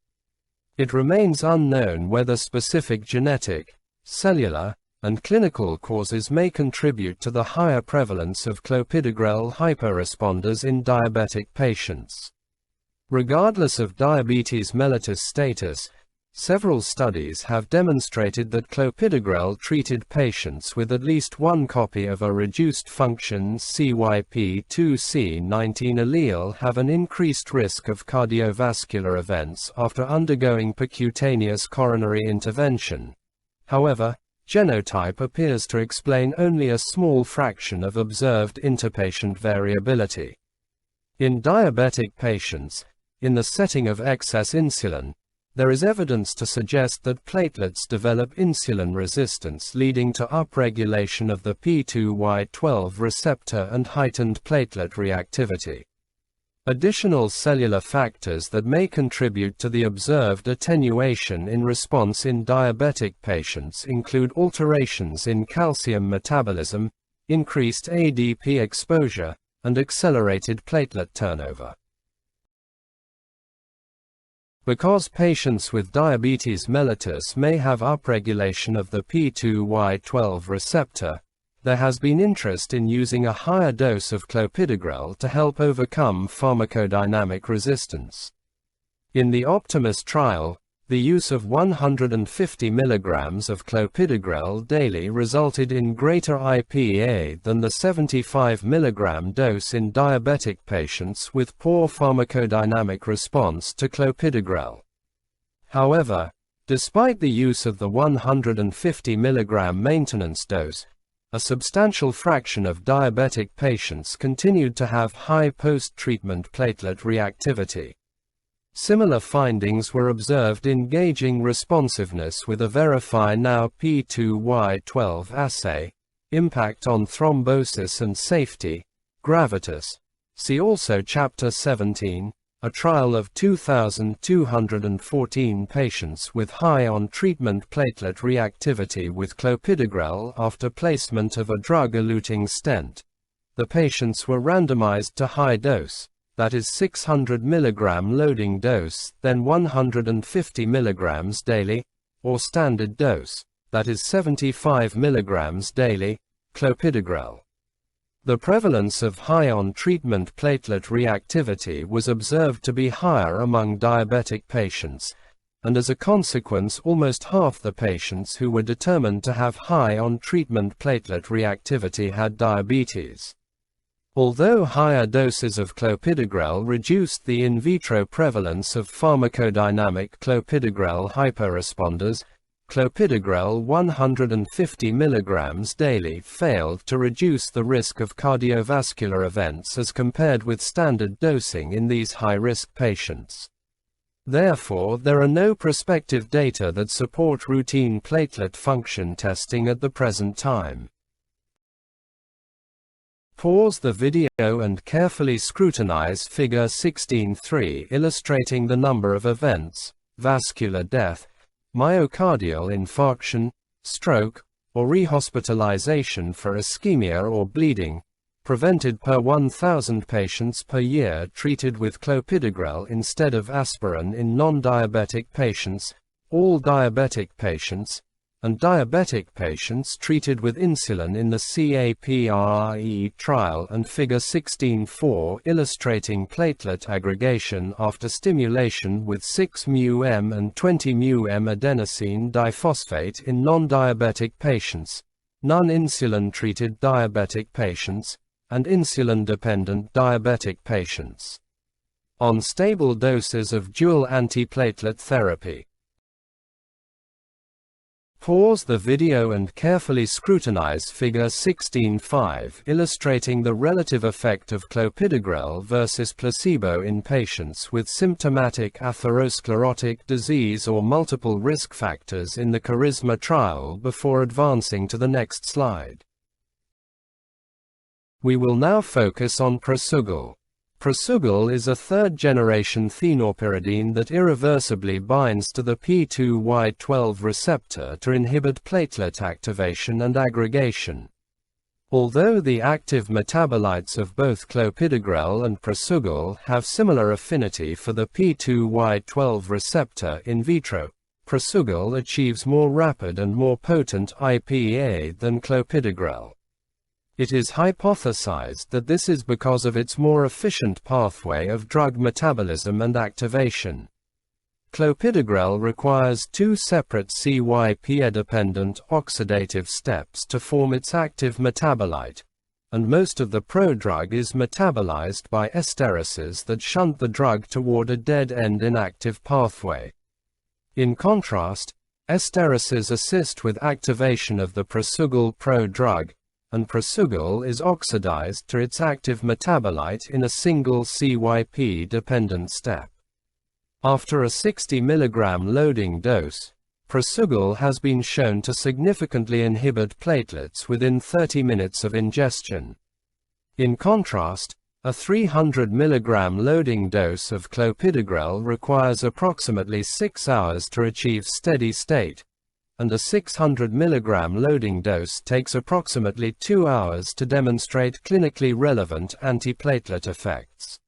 It remains unknown whether specific genetic, cellular, and clinical causes may contribute to the higher prevalence of Clopidogrel hyperresponders in diabetic patients. Regardless of diabetes mellitus status, several studies have demonstrated that Clopidogrel-treated patients with at least one copy of a reduced function CYP2C19 allele have an increased risk of cardiovascular events after undergoing percutaneous coronary intervention. However, genotype appears to explain only a small fraction of observed interpatient variability. In diabetic patients, in the setting of excess insulin, there is evidence to suggest that platelets develop insulin resistance leading to upregulation of the P2Y12 receptor and heightened platelet reactivity. Additional cellular factors that may contribute to the observed attenuation in response in diabetic patients include alterations in calcium metabolism, increased ADP exposure, and accelerated platelet turnover. Because patients with diabetes mellitus may have upregulation of the P2Y12 receptor, there has been interest in using a higher dose of Clopidogrel to help overcome pharmacodynamic resistance. In the Optimus trial, the use of 150 mg of Clopidogrel daily resulted in greater IPA than the 75 mg dose in diabetic patients with poor pharmacodynamic response to Clopidogrel. However, despite the use of the 150 mg maintenance dose, a substantial fraction of diabetic patients continued to have high post-treatment platelet reactivity. Similar findings were observed in gauging responsiveness with a Verify Now P2Y12 assay, impact on thrombosis and safety, gravitas. See also Chapter 17, a trial of 2,214 patients with high on-treatment platelet reactivity with Clopidogrel after placement of a drug-eluting stent. the patients were randomized to high dose, that is 600 mg loading dose, then 150 mg daily, or standard dose, that is 75 mg daily, Clopidogrel. The prevalence of high on-treatment platelet reactivity was observed to be higher among diabetic patients, and as a consequence almost half the patients who were determined to have high on-treatment platelet reactivity had diabetes. Although higher doses of Clopidogrel reduced the in vitro prevalence of pharmacodynamic Clopidogrel hyperresponders, Clopidogrel 150 mg daily failed to reduce the risk of cardiovascular events as compared with standard dosing in these high-risk patients. Therefore, there are no prospective data that support routine platelet function testing at the present time. Pause the video and carefully scrutinize Figure 16.3 illustrating the number of events, vascular death, myocardial infarction, stroke, or rehospitalization for ischemia or bleeding, prevented per 1,000 patients per year treated with Clopidogrel instead of aspirin in non-diabetic patients, all diabetic patients, and diabetic patients treated with insulin in the CAPRE trial, and Figure 16.4 illustrating platelet aggregation after stimulation with 6μm and 20μm adenosine diphosphate in non-diabetic patients, non-insulin-treated diabetic patients, and insulin-dependent diabetic patients. On stable doses of dual antiplatelet therapy. Pause the video and carefully scrutinize Figure 16.5 illustrating the relative effect of Clopidogrel versus placebo in patients with symptomatic atherosclerotic disease or multiple risk factors in the CHARISMA trial before advancing to the next slide. We will now focus on Prasugrel. Prasugrel is a third-generation thienopyridine that irreversibly binds to the P2Y12 receptor to inhibit platelet activation and aggregation. Although the active metabolites of both Clopidogrel and Prasugrel have similar affinity for the P2Y12 receptor in vitro, Prasugrel achieves more rapid and more potent IPA than Clopidogrel. It is hypothesized that this is because of its more efficient pathway of drug metabolism and activation. Clopidogrel requires two separate CYP-dependent oxidative steps to form its active metabolite, and most of the prodrug is metabolized by esterases that shunt the drug toward a dead-end inactive pathway. In contrast, esterases assist with activation of the Prasugrel prodrug, and Prasugrel is oxidized to its active metabolite in a single CYP-dependent step. After a 60 mg loading dose, Prasugrel has been shown to significantly inhibit platelets within 30 minutes of ingestion. In contrast, a 300 mg loading dose of Clopidogrel requires approximately 6 hours to achieve steady state, and a 600 mg loading dose takes approximately 2 hours to demonstrate clinically relevant antiplatelet effects.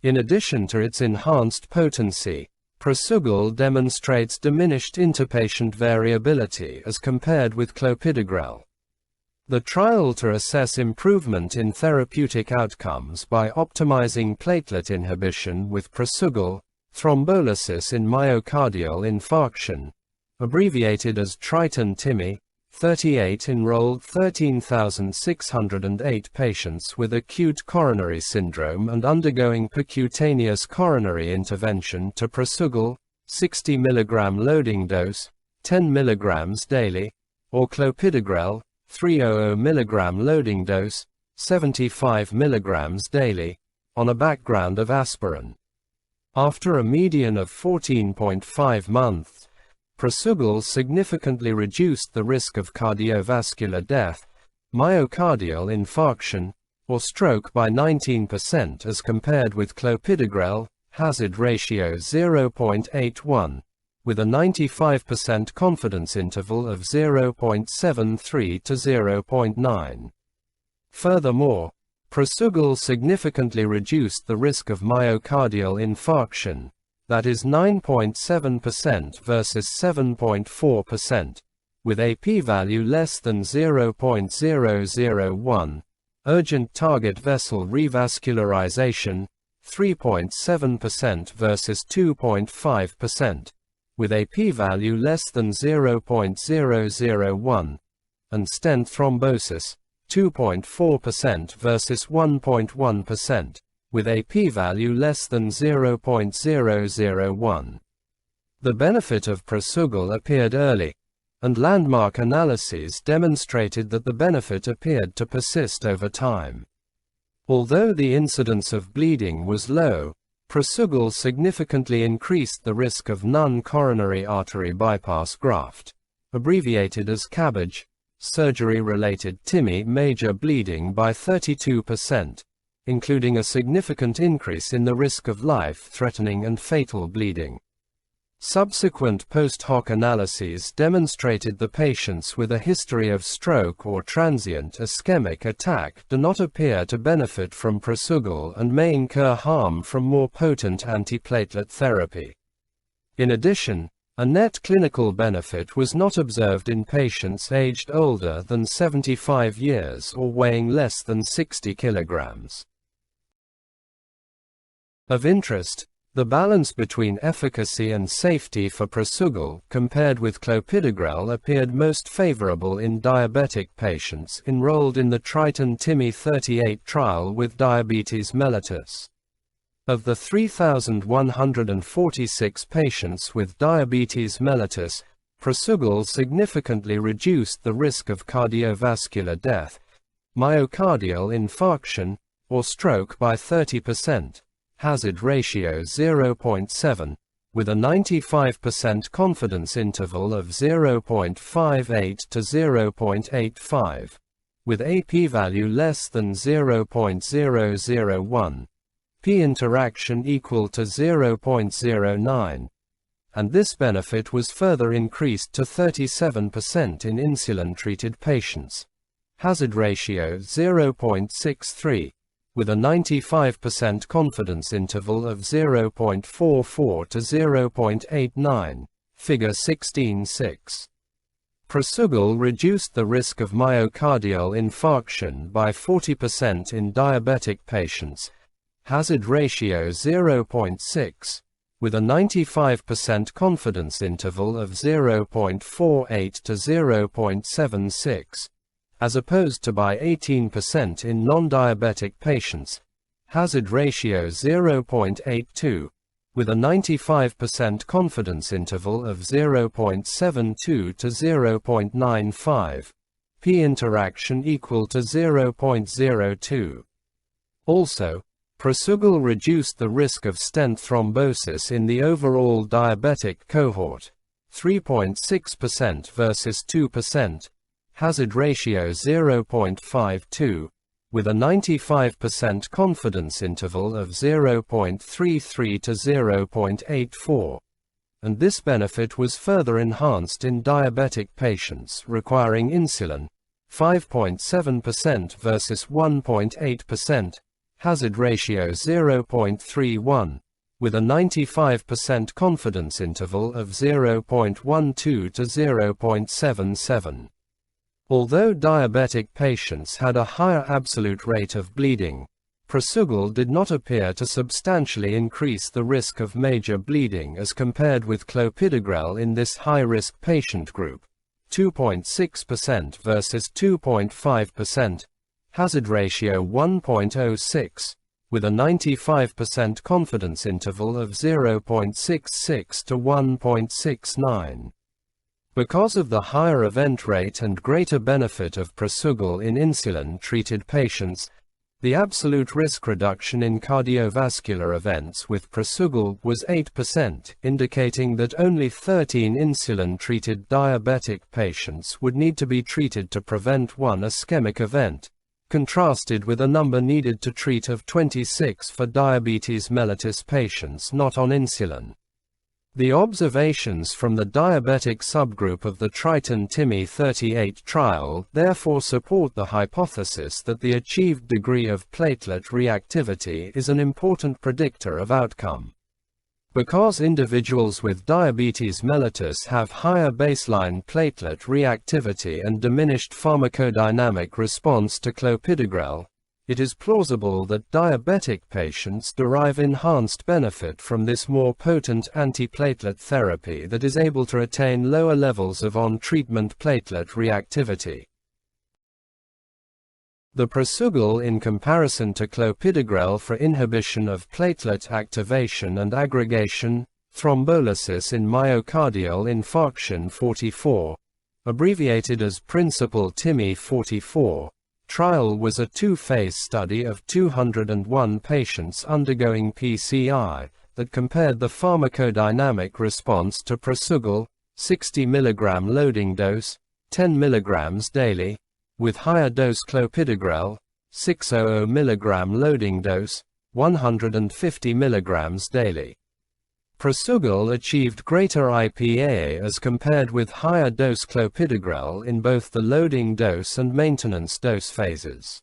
In addition to its enhanced potency, Prasugrel demonstrates diminished interpatient variability as compared with Clopidogrel. The trial to assess improvement in therapeutic outcomes by optimizing platelet inhibition with Prasugrel, thrombolysis in myocardial infarction, abbreviated as Triton-TIMI, 38 enrolled 13,608 patients with acute coronary syndrome and undergoing percutaneous coronary intervention to Prasugrel, 60 mg loading dose, 10 mg daily, or Clopidogrel, 300 mg loading dose, 75 mg daily, on a background of aspirin. After a median of 14.5 months, Prasugrel significantly reduced the risk of cardiovascular death, myocardial infarction, or stroke by 19% as compared with Clopidogrel, hazard ratio 0.81, with a 95% confidence interval of 0.73 to 0.9. Furthermore, Prasugrel significantly reduced the risk of myocardial infarction, that is 9.7% versus 7.4%, with a p-value less than 0.001, urgent target vessel revascularization, 3.7% versus 2.5%, with a p-value less than 0.001, and stent thrombosis, 2.4% versus 1.1%, with a p-value less than 0.001. The benefit of prasugrel appeared early, and landmark analyses demonstrated that the benefit appeared to persist over time. Although the incidence of bleeding was low, prasugrel significantly increased the risk of non-coronary artery bypass graft, abbreviated as CABG, surgery-related TIMI major bleeding by 32%, including a significant increase in the risk of life-threatening and fatal bleeding. Subsequent post-hoc analyses demonstrated the patients with a history of stroke or transient ischemic attack do not appear to benefit from prasugrel and may incur harm from more potent antiplatelet therapy. In addition, a net clinical benefit was not observed in patients aged older than 75 years or weighing less than 60 kilograms. Of interest, the balance between efficacy and safety for prasugrel compared with Clopidogrel appeared most favorable in diabetic patients enrolled in the Triton-TIMI 38 trial with diabetes mellitus. Of the 3,146 patients with diabetes mellitus, prasugrel significantly reduced the risk of cardiovascular death, myocardial infarction, or stroke by 30%. Hazard ratio 0.7, with a 95% confidence interval of 0.58 to 0.85, with a p-value less than 0.001, p-interaction equal to 0.09, and this benefit was further increased to 37% in insulin-treated patients. Hazard ratio 0.63. With a 95% confidence interval of 0.44 to 0.89, figure 16.6. Prasugrel reduced the risk of myocardial infarction by 40% in diabetic patients, hazard ratio 0.6, with a 95% confidence interval of 0.48 to 0.76. as opposed to by 18% in non-diabetic patients, hazard ratio 0.82, with a 95% confidence interval of 0.72 to 0.95, p-interaction equal to 0.02. Also, prasugrel reduced the risk of stent thrombosis in the overall diabetic cohort, 3.6% versus 2%, hazard ratio 0.52, with a 95% confidence interval of 0.33 to 0.84, and this benefit was further enhanced in diabetic patients requiring insulin, 5.7% versus 1.8%, hazard ratio 0.31, with a 95% confidence interval of 0.12 to 0.77. Although diabetic patients had a higher absolute rate of bleeding, prasugrel did not appear to substantially increase the risk of major bleeding as compared with Clopidogrel in this high-risk patient group, 2.6% versus 2.5%, hazard ratio 1.06, with a 95% confidence interval of 0.66 to 1.69. Because of the higher event rate and greater benefit of prasugrel in insulin-treated patients, the absolute risk reduction in cardiovascular events with prasugrel was 8%, indicating that only 13 insulin-treated diabetic patients would need to be treated to prevent one ischemic event, contrasted with a number needed to treat of 26 for diabetes mellitus patients not on insulin. The observations from the diabetic subgroup of the Triton-TIMI 38 trial therefore support the hypothesis that the achieved degree of platelet reactivity is an important predictor of outcome. Because individuals with diabetes mellitus have higher baseline platelet reactivity and diminished pharmacodynamic response to Clopidogrel, it is plausible that diabetic patients derive enhanced benefit from this more potent antiplatelet therapy that is able to attain lower levels of on-treatment platelet reactivity. The Prasugrel in comparison to Clopidogrel for inhibition of platelet activation and aggregation, thrombolysis in myocardial infarction 44, abbreviated as Principal-TIMI 44, trial was a two-phase study of 201 patients undergoing PCI that compared the pharmacodynamic response to Prasugrel, 60 mg loading dose, 10 mg daily, with higher dose Clopidogrel, 600 mg loading dose, 150 mg daily. Prasugrel achieved greater IPA as compared with higher dose Clopidogrel in both the loading dose and maintenance dose phases.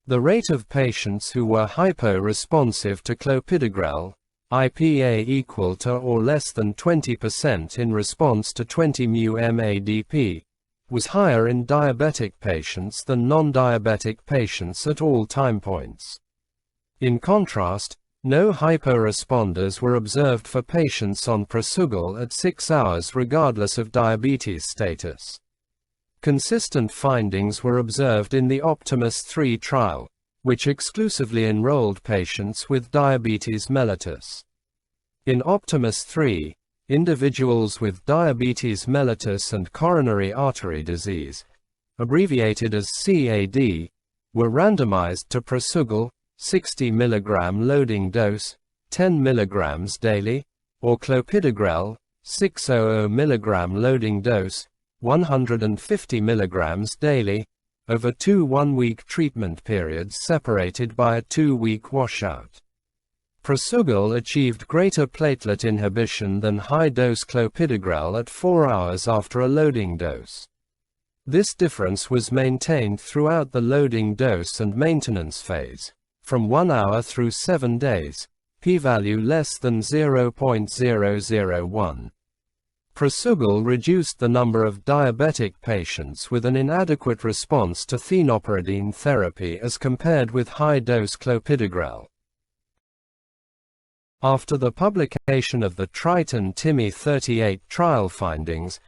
The rate of patients who were hypo-responsive to Clopidogrel, IPA equal to or less than 20% in response to 20 μ/mAdP, was higher in diabetic patients than non-diabetic patients at all time points. In contrast, no hyporesponders were observed for patients on Prasugrel at 6 hours regardless of diabetes status. Consistent findings were observed in the Optimus III trial, which exclusively enrolled patients with diabetes mellitus. In Optimus III, individuals with diabetes mellitus and coronary artery disease, abbreviated as CAD, were randomized to Prasugrel, 60 mg loading dose, 10 mg daily, or Clopidogrel, 600 mg loading dose, 150 mg daily, over 2 one-week treatment periods separated by a 2-week washout. Prasugrel achieved greater platelet inhibition than high-dose Clopidogrel at 4 hours after a loading dose. This difference was maintained throughout the loading dose and maintenance phase, from 1 hour through 7 days, p-value less than 0.001. Prasugrel reduced the number of diabetic patients with an inadequate response to phenopyridine therapy as compared with high-dose Clopidogrel. After the publication of the Triton-TIMI 38 trial findings,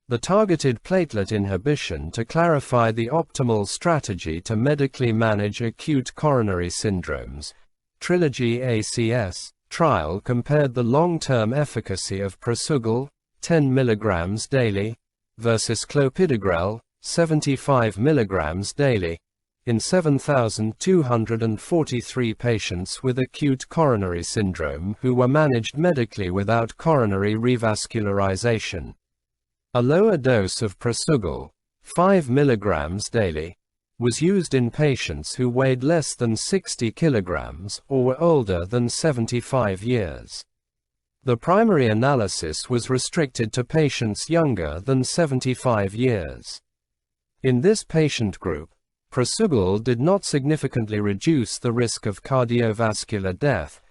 the targeted platelet inhibition to clarify the optimal strategy to medically manage acute coronary syndromes, Trilogy ACS, trial compared the long-term efficacy of Prasugrel, 10 mg daily, versus Clopidogrel, 75 mg daily, in 7,243 patients with acute coronary syndrome who were managed medically without coronary revascularization. A lower dose of Prasugrel, 5 mg daily, was used in patients who weighed less than 60 kg or were older than 75 years. The primary analysis was restricted to patients younger than 75 years. In this patient group, Prasugrel did not significantly reduce the risk of cardiovascular death,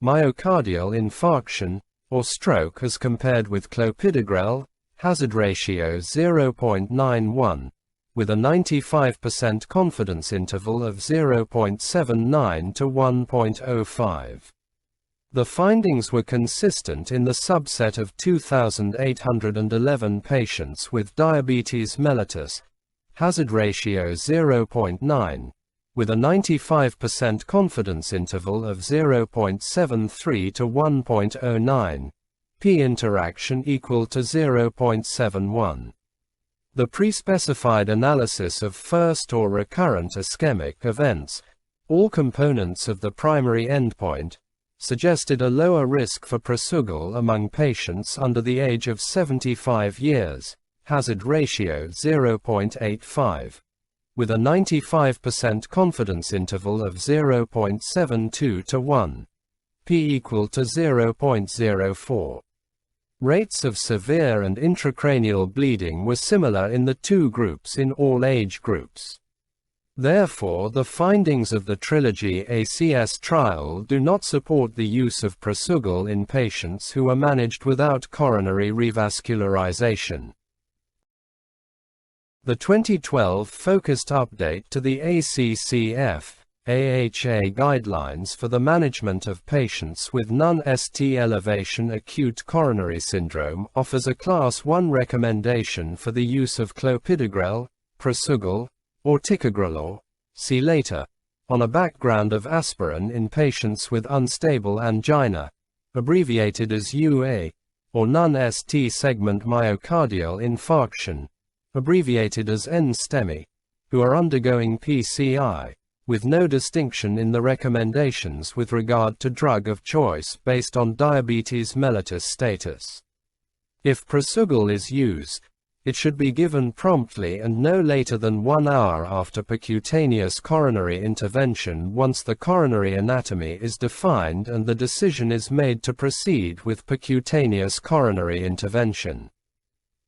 myocardial infarction, or stroke as compared with Clopidogrel, hazard ratio 0.91, with a 95% confidence interval of 0.79 to 1.05. The findings were consistent in the subset of 2,811 patients with diabetes mellitus, hazard ratio 0.9, with a 95% confidence interval of 0.73 to 1.09, p-interaction equal to 0.71. The pre-specified analysis of first or recurrent ischemic events, all components of the primary endpoint, suggested a lower risk for Prasugrel among patients under the age of 75 years, hazard ratio 0.85, with a 95% confidence interval of 0.72 to 1, p equal to 0.04. Rates of severe and intracranial bleeding were similar in the two groups in all age groups. Therefore, the findings of the Trilogy ACS trial do not support the use of Prasugrel in patients who are managed without coronary revascularization. The 2012 focused update to the ACCF/AHA guidelines for the management of patients with non-ST elevation acute coronary syndrome offers a Class 1 recommendation for the use of Clopidogrel, Prasugrel, or Ticagrelor, see later, on a background of aspirin in patients with unstable angina, abbreviated as UA, or non-ST segment myocardial infarction, abbreviated as NSTEMI, who are undergoing PCI, with no distinction in the recommendations with regard to drug of choice based on diabetes mellitus status. If Prasugrel is used, it should be given promptly and no later than 1 hour after percutaneous coronary intervention once the coronary anatomy is defined and the decision is made to proceed with percutaneous coronary intervention.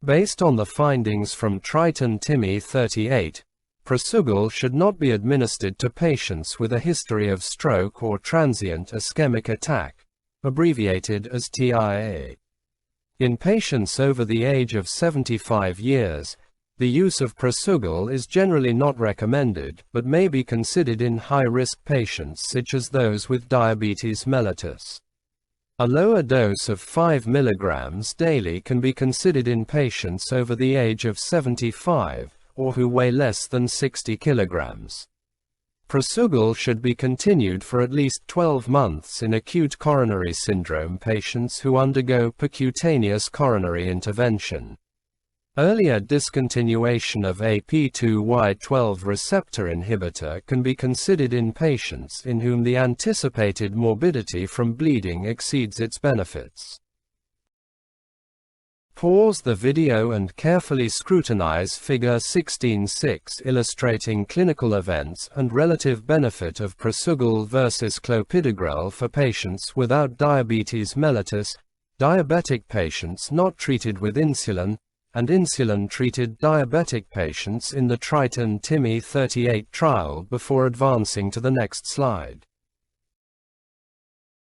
Based on the findings from Triton-TIMI 38, Prasugrel should not be administered to patients with a history of stroke or transient ischemic attack, abbreviated as TIA. In patients over the age of 75 years, the use of Prasugrel is generally not recommended but may be considered in high-risk patients such as those with diabetes mellitus. A lower dose of 5 mg daily can be considered in patients over the age of 75 or who weigh less than 60 kg. Prasugrel should be continued for at least 12 months in acute coronary syndrome patients who undergo percutaneous coronary intervention. Earlier discontinuation of a P2Y12 receptor inhibitor can be considered in patients in whom the anticipated morbidity from bleeding exceeds its benefits. Pause the video and carefully scrutinize Figure 16.6 illustrating clinical events and relative benefit of Prasugrel versus Clopidogrel for patients without diabetes mellitus, diabetic patients not treated with insulin, and insulin-treated diabetic patients in the Triton-TIMI 38 trial before advancing to the next slide.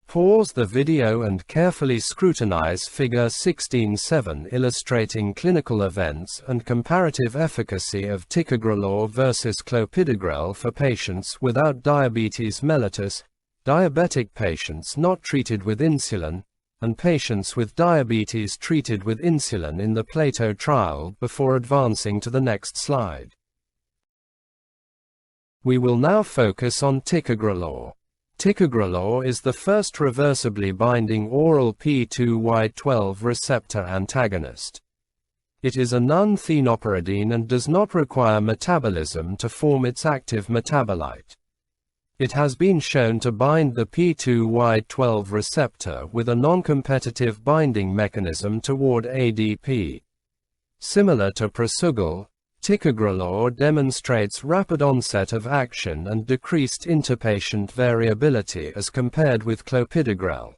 Pause the video and carefully scrutinize Figure 16.7 illustrating clinical events and comparative efficacy of Ticagrelor versus Clopidogrel for patients without diabetes mellitus, diabetic patients not treated with insulin, and patients with diabetes treated with insulin in the Plato trial before advancing to the next slide. We will now focus on Ticagrelor. Ticagrelor is the first reversibly binding oral P2Y12 receptor antagonist. It is a non-phenopyridine and does not require metabolism to form its active metabolite. It has been shown to bind the P2Y12 receptor with a non-competitive binding mechanism toward ADP. Similar to Prasugrel, Ticagrelor demonstrates rapid onset of action and decreased interpatient variability as compared with Clopidogrel.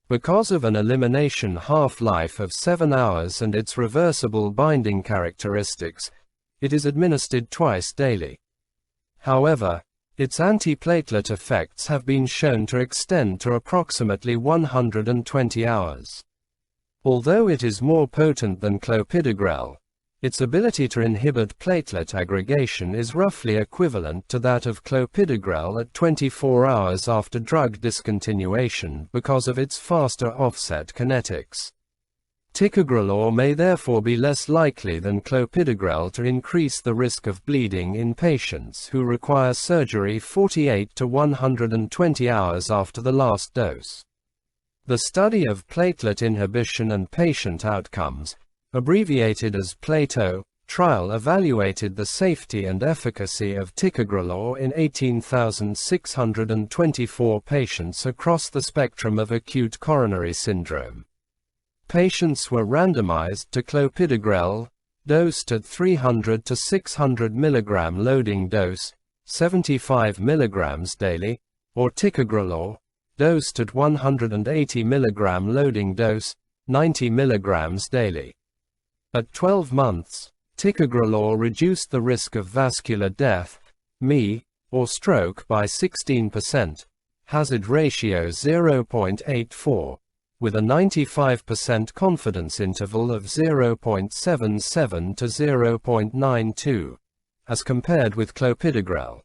Because of an elimination half-life of 7 hours and its reversible binding characteristics, it is administered twice daily. However, its antiplatelet effects have been shown to extend to approximately 120 hours. Although it is more potent than Clopidogrel, its ability to inhibit platelet aggregation is roughly equivalent to that of Clopidogrel at 24 hours after drug discontinuation because of its faster offset kinetics. Ticagrelor may therefore be less likely than Clopidogrel to increase the risk of bleeding in patients who require surgery 48 to 120 hours after the last dose. The study of platelet inhibition and patient outcomes, abbreviated as Plato, trial evaluated the safety and efficacy of Ticagrelor in 18,624 patients across the spectrum of acute coronary syndrome. Patients were randomized to Clopidogrel, dosed at 300 to 600 mg loading dose, 75 mg daily, or Ticagrelor, dosed at 180 mg loading dose, 90 mg daily. At 12 months, ticagrelor reduced the risk of vascular death, ME, or stroke by 16%, hazard ratio 0.84, with a 95% confidence interval of 0.77 to 0.92, as compared with clopidogrel.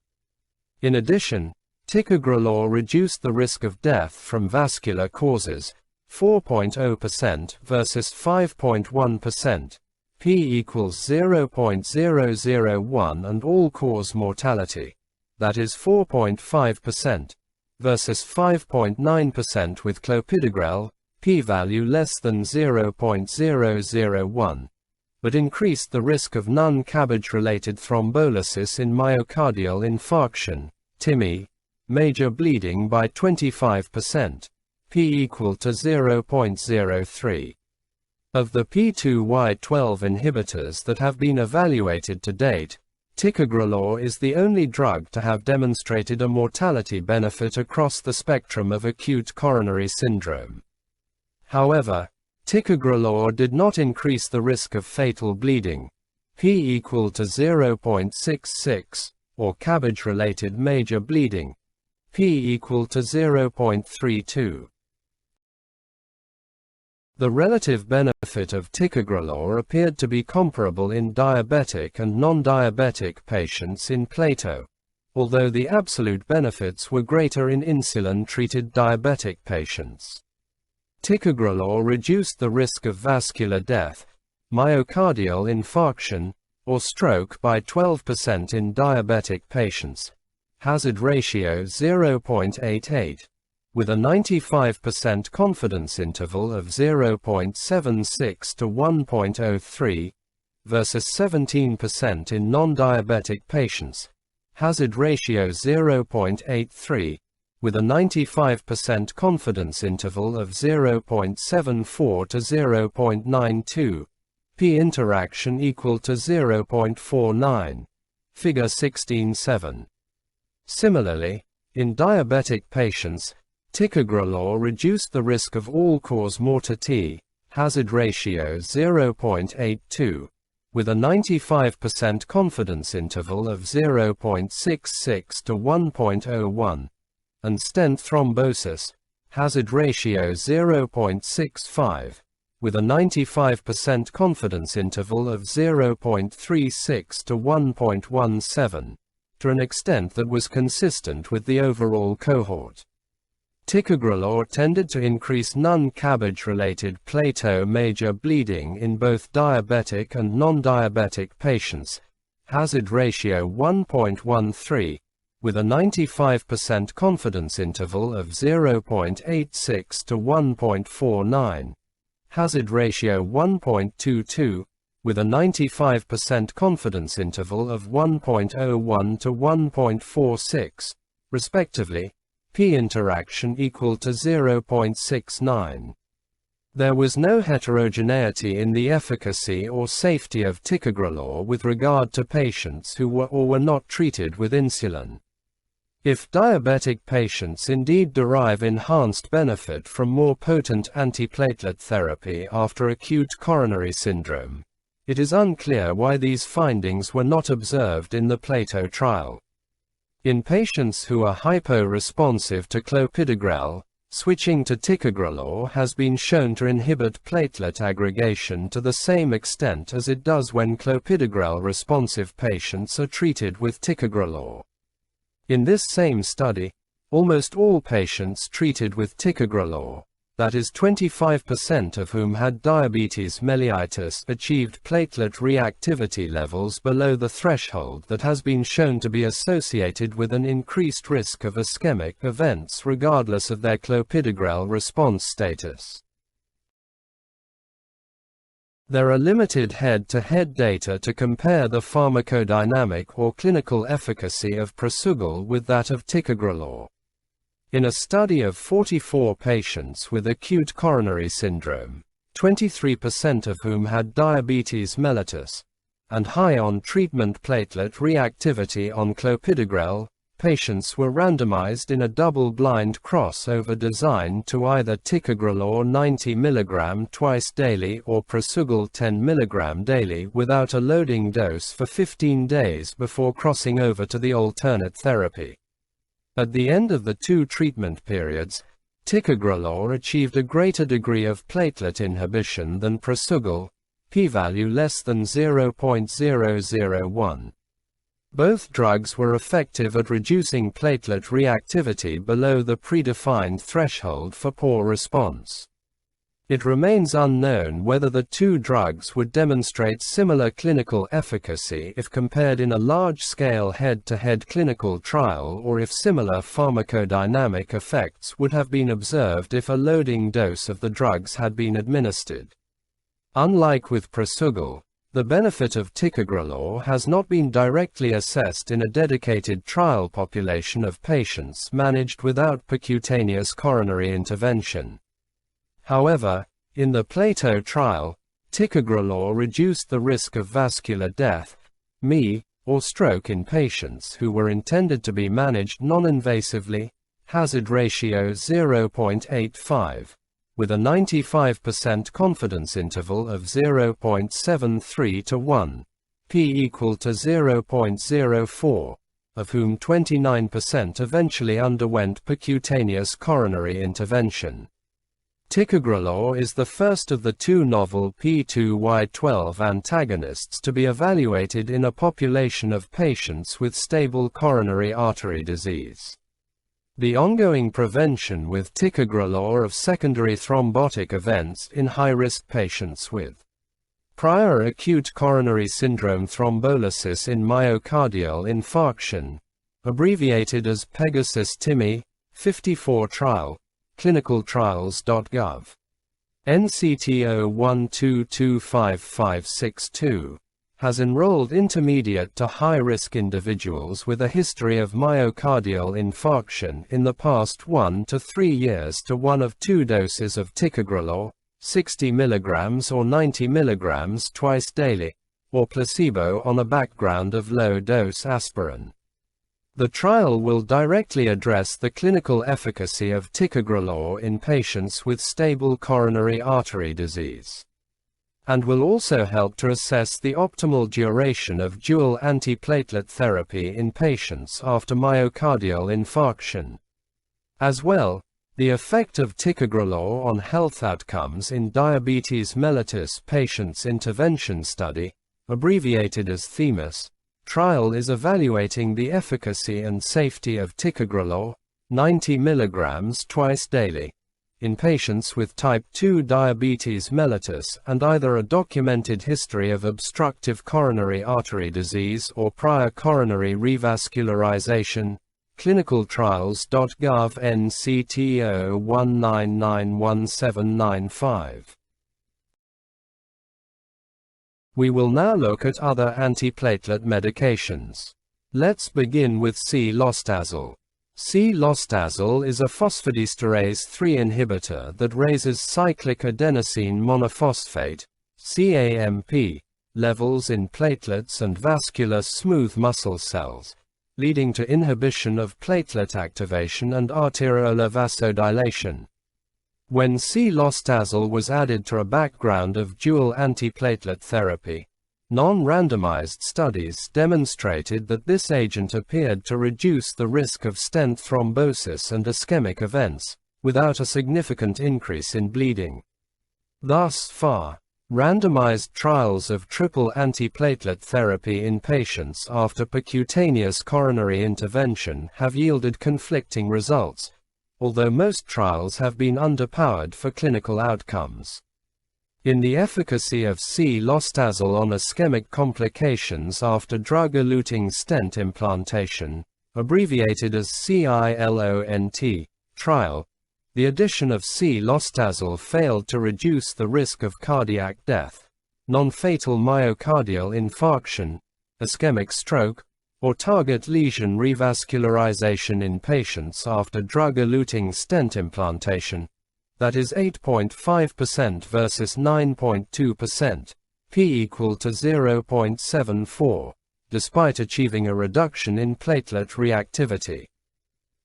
In addition, ticagrelor reduced the risk of death from vascular causes, 4.0% versus 5.1%, p equals 0.001, and all-cause mortality, that is 4.5%, versus 5.9% with clopidogrel, p-value less than 0.001, but increased the risk of non-cabbage-related thrombolysis in myocardial infarction, TIMI, major bleeding by 25%, p equal to 0.03. Of the P2Y12 inhibitors that have been evaluated to date, ticagrelor is the only drug to have demonstrated a mortality benefit across the spectrum of acute coronary syndrome. However, ticagrelor did not increase the risk of fatal bleeding, p equal to 0.66, or cabbage-related major bleeding, p equal to 0.32. The relative benefit of ticagrelor appeared to be comparable in diabetic and non-diabetic patients in Plato, although the absolute benefits were greater in insulin-treated diabetic patients. Ticagrelor reduced the risk of vascular death, myocardial infarction, or stroke by 12% in diabetic patients, hazard ratio 0.88, with a 95% confidence interval of 0.76 to 1.03, versus 17% in non-diabetic patients, hazard ratio 0.83, with a 95% confidence interval of 0.74 to 0.92, p-interaction equal to 0.49, figure 16.7. Similarly, in diabetic patients, ticagrelor reduced the risk of all-cause mortality, hazard ratio 0.82, with a 95% confidence interval of 0.66 to 1.01, and stent thrombosis, hazard ratio 0.65, with a 95% confidence interval of 0.36 to 1.17, to an extent that was consistent with the overall cohort. Ticagrelor tended to increase non-cabbage-related Plato major bleeding in both diabetic and non-diabetic patients, hazard ratio 1.13, with a 95% confidence interval of 0.86 to 1.49, hazard ratio 1.22, with a 95% confidence interval of 1.01 to 1.46, respectively, p-interaction equal to 0.69. There was no heterogeneity in the efficacy or safety of ticagrelor with regard to patients who were or were not treated with insulin. If diabetic patients indeed derive enhanced benefit from more potent antiplatelet therapy after acute coronary syndrome, it is unclear why these findings were not observed in the Plato trial. In patients who are hypo-responsive to clopidogrel, switching to ticagrelor has been shown to inhibit platelet aggregation to the same extent as it does when clopidogrel-responsive patients are treated with ticagrelor. In this same study, almost all patients treated with ticagrelor, that is 25% of whom had diabetes mellitus, achieved platelet reactivity levels below the threshold that has been shown to be associated with an increased risk of ischemic events regardless of their clopidogrel response status. There are limited head-to-head data to compare the pharmacodynamic or clinical efficacy of prasugrel with that of ticagrelor. In a study of 44 patients with acute coronary syndrome, 23% of whom had diabetes mellitus, and high on treatment platelet reactivity on clopidogrel, patients were randomized in a double-blind crossover design to either ticagrelor 90 mg twice daily or prasugrel 10 mg daily without a loading dose for 15 days before crossing over to the alternate therapy. At the end of the 2 treatment periods, ticagrelor achieved a greater degree of platelet inhibition than prasugrel, p-value less than 0.001. Both drugs were effective at reducing platelet reactivity below the predefined threshold for poor response. It remains unknown whether the 2 drugs would demonstrate similar clinical efficacy if compared in a large-scale head-to-head clinical trial, or if similar pharmacodynamic effects would have been observed if a loading dose of the drugs had been administered. Unlike with prasugrel, the benefit of ticagrelor has not been directly assessed in a dedicated trial population of patients managed without percutaneous coronary intervention. However, in the Plato trial, ticagrelor reduced the risk of vascular death, MI, or stroke in patients who were intended to be managed non-invasively, hazard ratio 0.85. with a 95% confidence interval of 0.73 to 1, p equal to 0.04, of whom 29% eventually underwent percutaneous coronary intervention. Ticagrelor is the first of the 2 novel P2Y12 antagonists to be evaluated in a population of patients with stable coronary artery disease. The ongoing prevention with ticagrelor of secondary thrombotic events in high-risk patients with prior acute coronary syndrome thrombolysis in myocardial infarction, abbreviated as Pegasus-TIMI, 54 trial, clinicaltrials.gov. NCT 012255562. Has enrolled intermediate to high-risk individuals with a history of myocardial infarction in the past 1 to 3 years to one of 2 doses of ticagrelor, 60 mg or 90 mg twice daily, or placebo on a background of low-dose aspirin. The trial will directly address the clinical efficacy of ticagrelor in patients with stable coronary artery disease, and will also help to assess the optimal duration of dual antiplatelet therapy in patients after myocardial infarction. As well, the effect of ticagrelor on health outcomes in diabetes mellitus patients intervention study, abbreviated as THEMIS, trial is evaluating the efficacy and safety of ticagrelor, 90 mg twice daily, in patients with type 2 diabetes mellitus and either a documented history of obstructive coronary artery disease or prior coronary revascularization. clinicaltrials.gov NCT 019917995. We will now look at other antiplatelet medications. Let's begin with C-lostazole. C-lostazole is a phosphodiesterase 3 inhibitor that raises cyclic adenosine monophosphate (CAMP) levels in platelets and vascular smooth muscle cells, leading to inhibition of platelet activation and arteriolar vasodilation. When C-lostazole was added to a background of dual antiplatelet therapy, non-randomized studies demonstrated that this agent appeared to reduce the risk of stent thrombosis and ischemic events, without a significant increase in bleeding. Thus far, randomized trials of triple antiplatelet therapy in patients after percutaneous coronary intervention have yielded conflicting results, although most trials have been underpowered for clinical outcomes. In the efficacy of C-lostazole on ischemic complications after drug-eluting stent implantation, abbreviated as CILONT, trial, the addition of C-lostazole failed to reduce the risk of cardiac death, non-fatal myocardial infarction, ischemic stroke, or target lesion revascularization in patients after drug-eluting stent implantation. That is 8.5% versus 9.2%, p equal to 0.74, despite achieving a reduction in platelet reactivity.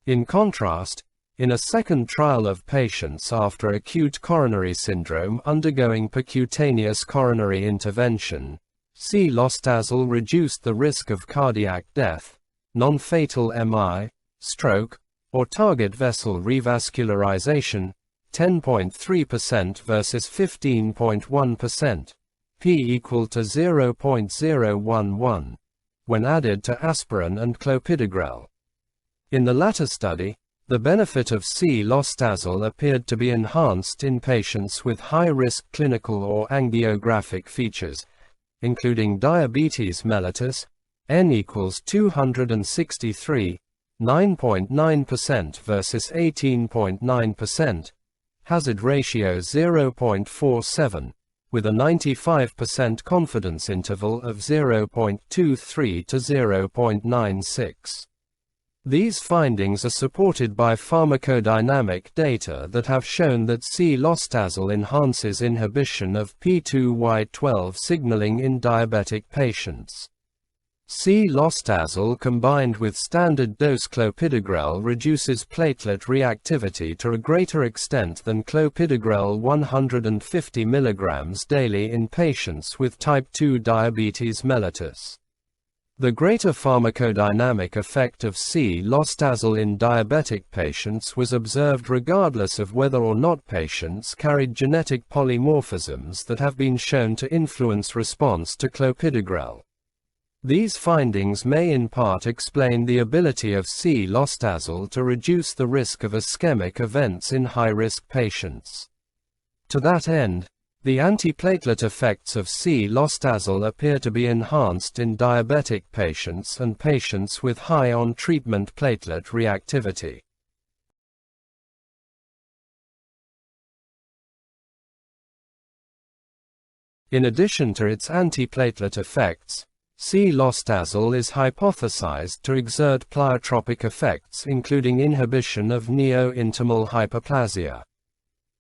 In contrast, in a second trial of patients after acute coronary syndrome undergoing percutaneous coronary intervention, C-lostazole reduced the risk of cardiac death, non-fatal MI, stroke, or target vessel revascularization, 10.3% versus 15.1%, p equal to 0.011, when added to aspirin and clopidogrel. In the latter study, the benefit of C-lostazole appeared to be enhanced in patients with high-risk clinical or angiographic features, including diabetes mellitus, N equals 263, 9.9% versus 18.9%, hazard ratio 0.47, with a 95% confidence interval of 0.23 to 0.96. These findings are supported by pharmacodynamic data that have shown that C-lostazole enhances inhibition of P2Y12 signaling in diabetic patients. C-lostazole combined with standard dose clopidogrel reduces platelet reactivity to a greater extent than clopidogrel 150 mg daily in patients with type 2 diabetes mellitus. The greater pharmacodynamic effect of C-lostazole in diabetic patients was observed regardless of whether or not patients carried genetic polymorphisms that have been shown to influence response to clopidogrel. These findings may in part explain the ability of C-lostazole to reduce the risk of ischemic events in high-risk patients. To that end, the antiplatelet effects of C-lostazole appear to be enhanced in diabetic patients and patients with high on-treatment platelet reactivity. In addition to its antiplatelet effects, C-lostazole is hypothesized to exert pleiotropic effects including inhibition of neo-intimal hyperplasia.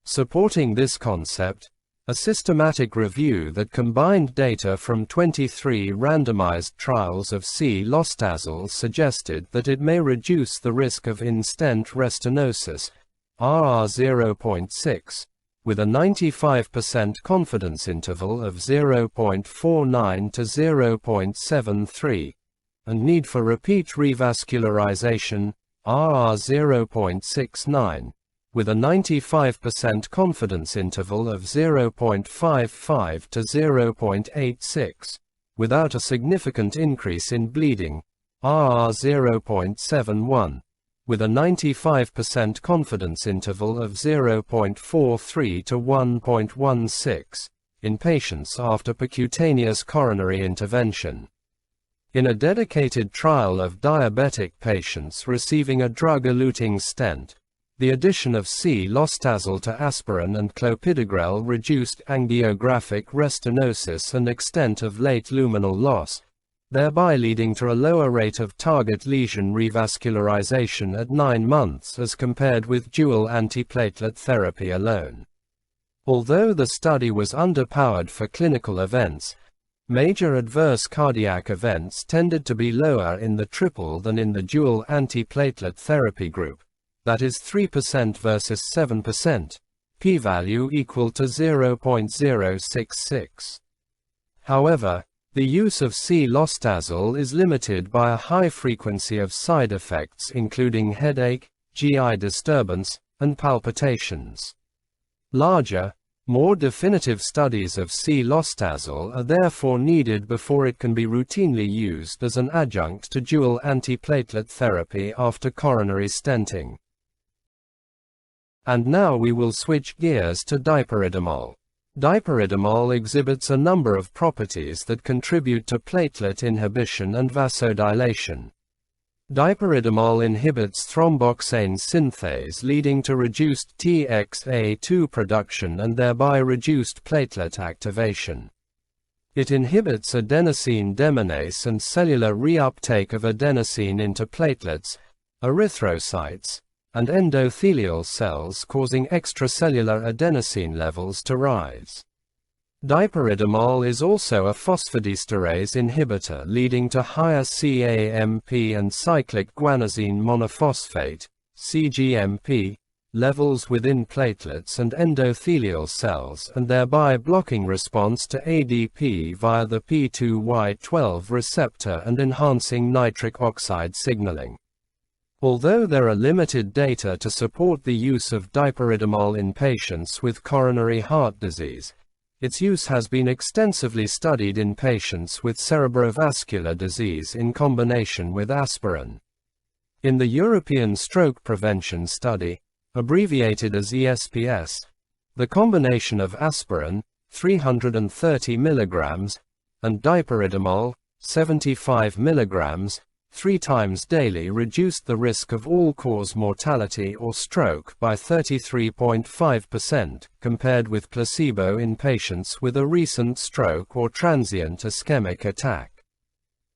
Supporting this concept, a systematic review that combined data from 23 randomized trials of C-lostazole suggested that it may reduce the risk of in-stent restenosis, RR 0.6, with a 95% confidence interval of 0.49 to 0.73, and need for repeat revascularization, RR 0.69. with a 95% confidence interval of 0.55 to 0.86, without a significant increase in bleeding, RR 0.71, with a 95% confidence interval of 0.43 to 1.16, in patients after percutaneous coronary intervention. In a dedicated trial of diabetic patients receiving a drug-eluting stent, the addition of C-lostazole to aspirin and clopidogrel reduced angiographic restenosis and extent of late luminal loss, thereby leading to a lower rate of target lesion revascularization at 9 months as compared with dual antiplatelet therapy alone. Although the study was underpowered for clinical events, major adverse cardiac events tended to be lower in the triple than in the dual antiplatelet therapy group, that is 3% versus 7%, p-value equal to 0.066. However, the use of C-lostazole is limited by a high frequency of side effects including headache, GI disturbance, and palpitations. Larger, more definitive studies of C-lostazole are therefore needed before it can be routinely used as an adjunct to dual antiplatelet therapy after coronary stenting. And now we will switch gears to dipyridamole. Dipyridamole exhibits a number of properties that contribute to platelet inhibition and vasodilation. Dipyridamole inhibits thromboxane synthase, leading to reduced TXA2 production and thereby reduced platelet activation. It inhibits adenosine deaminase and cellular reuptake of adenosine into platelets, erythrocytes, and endothelial cells, causing extracellular adenosine levels to rise. Dipyridamole is also a phosphodiesterase inhibitor, leading to higher CAMP and cyclic guanosine monophosphate (CGMP) levels within platelets and endothelial cells, and thereby blocking response to ADP via the P2Y12 receptor and enhancing nitric oxide signaling. Although there are limited data to support the use of dipyridamole in patients with coronary heart disease, its use has been extensively studied in patients with cerebrovascular disease in combination with aspirin. In the European Stroke Prevention Study, abbreviated as ESPS, the combination of aspirin, 330 mg, and dipyridamole, 75 mg, 3 times daily reduced the risk of all-cause mortality or stroke by 33.5% compared with placebo in patients with a recent stroke or transient ischemic attack.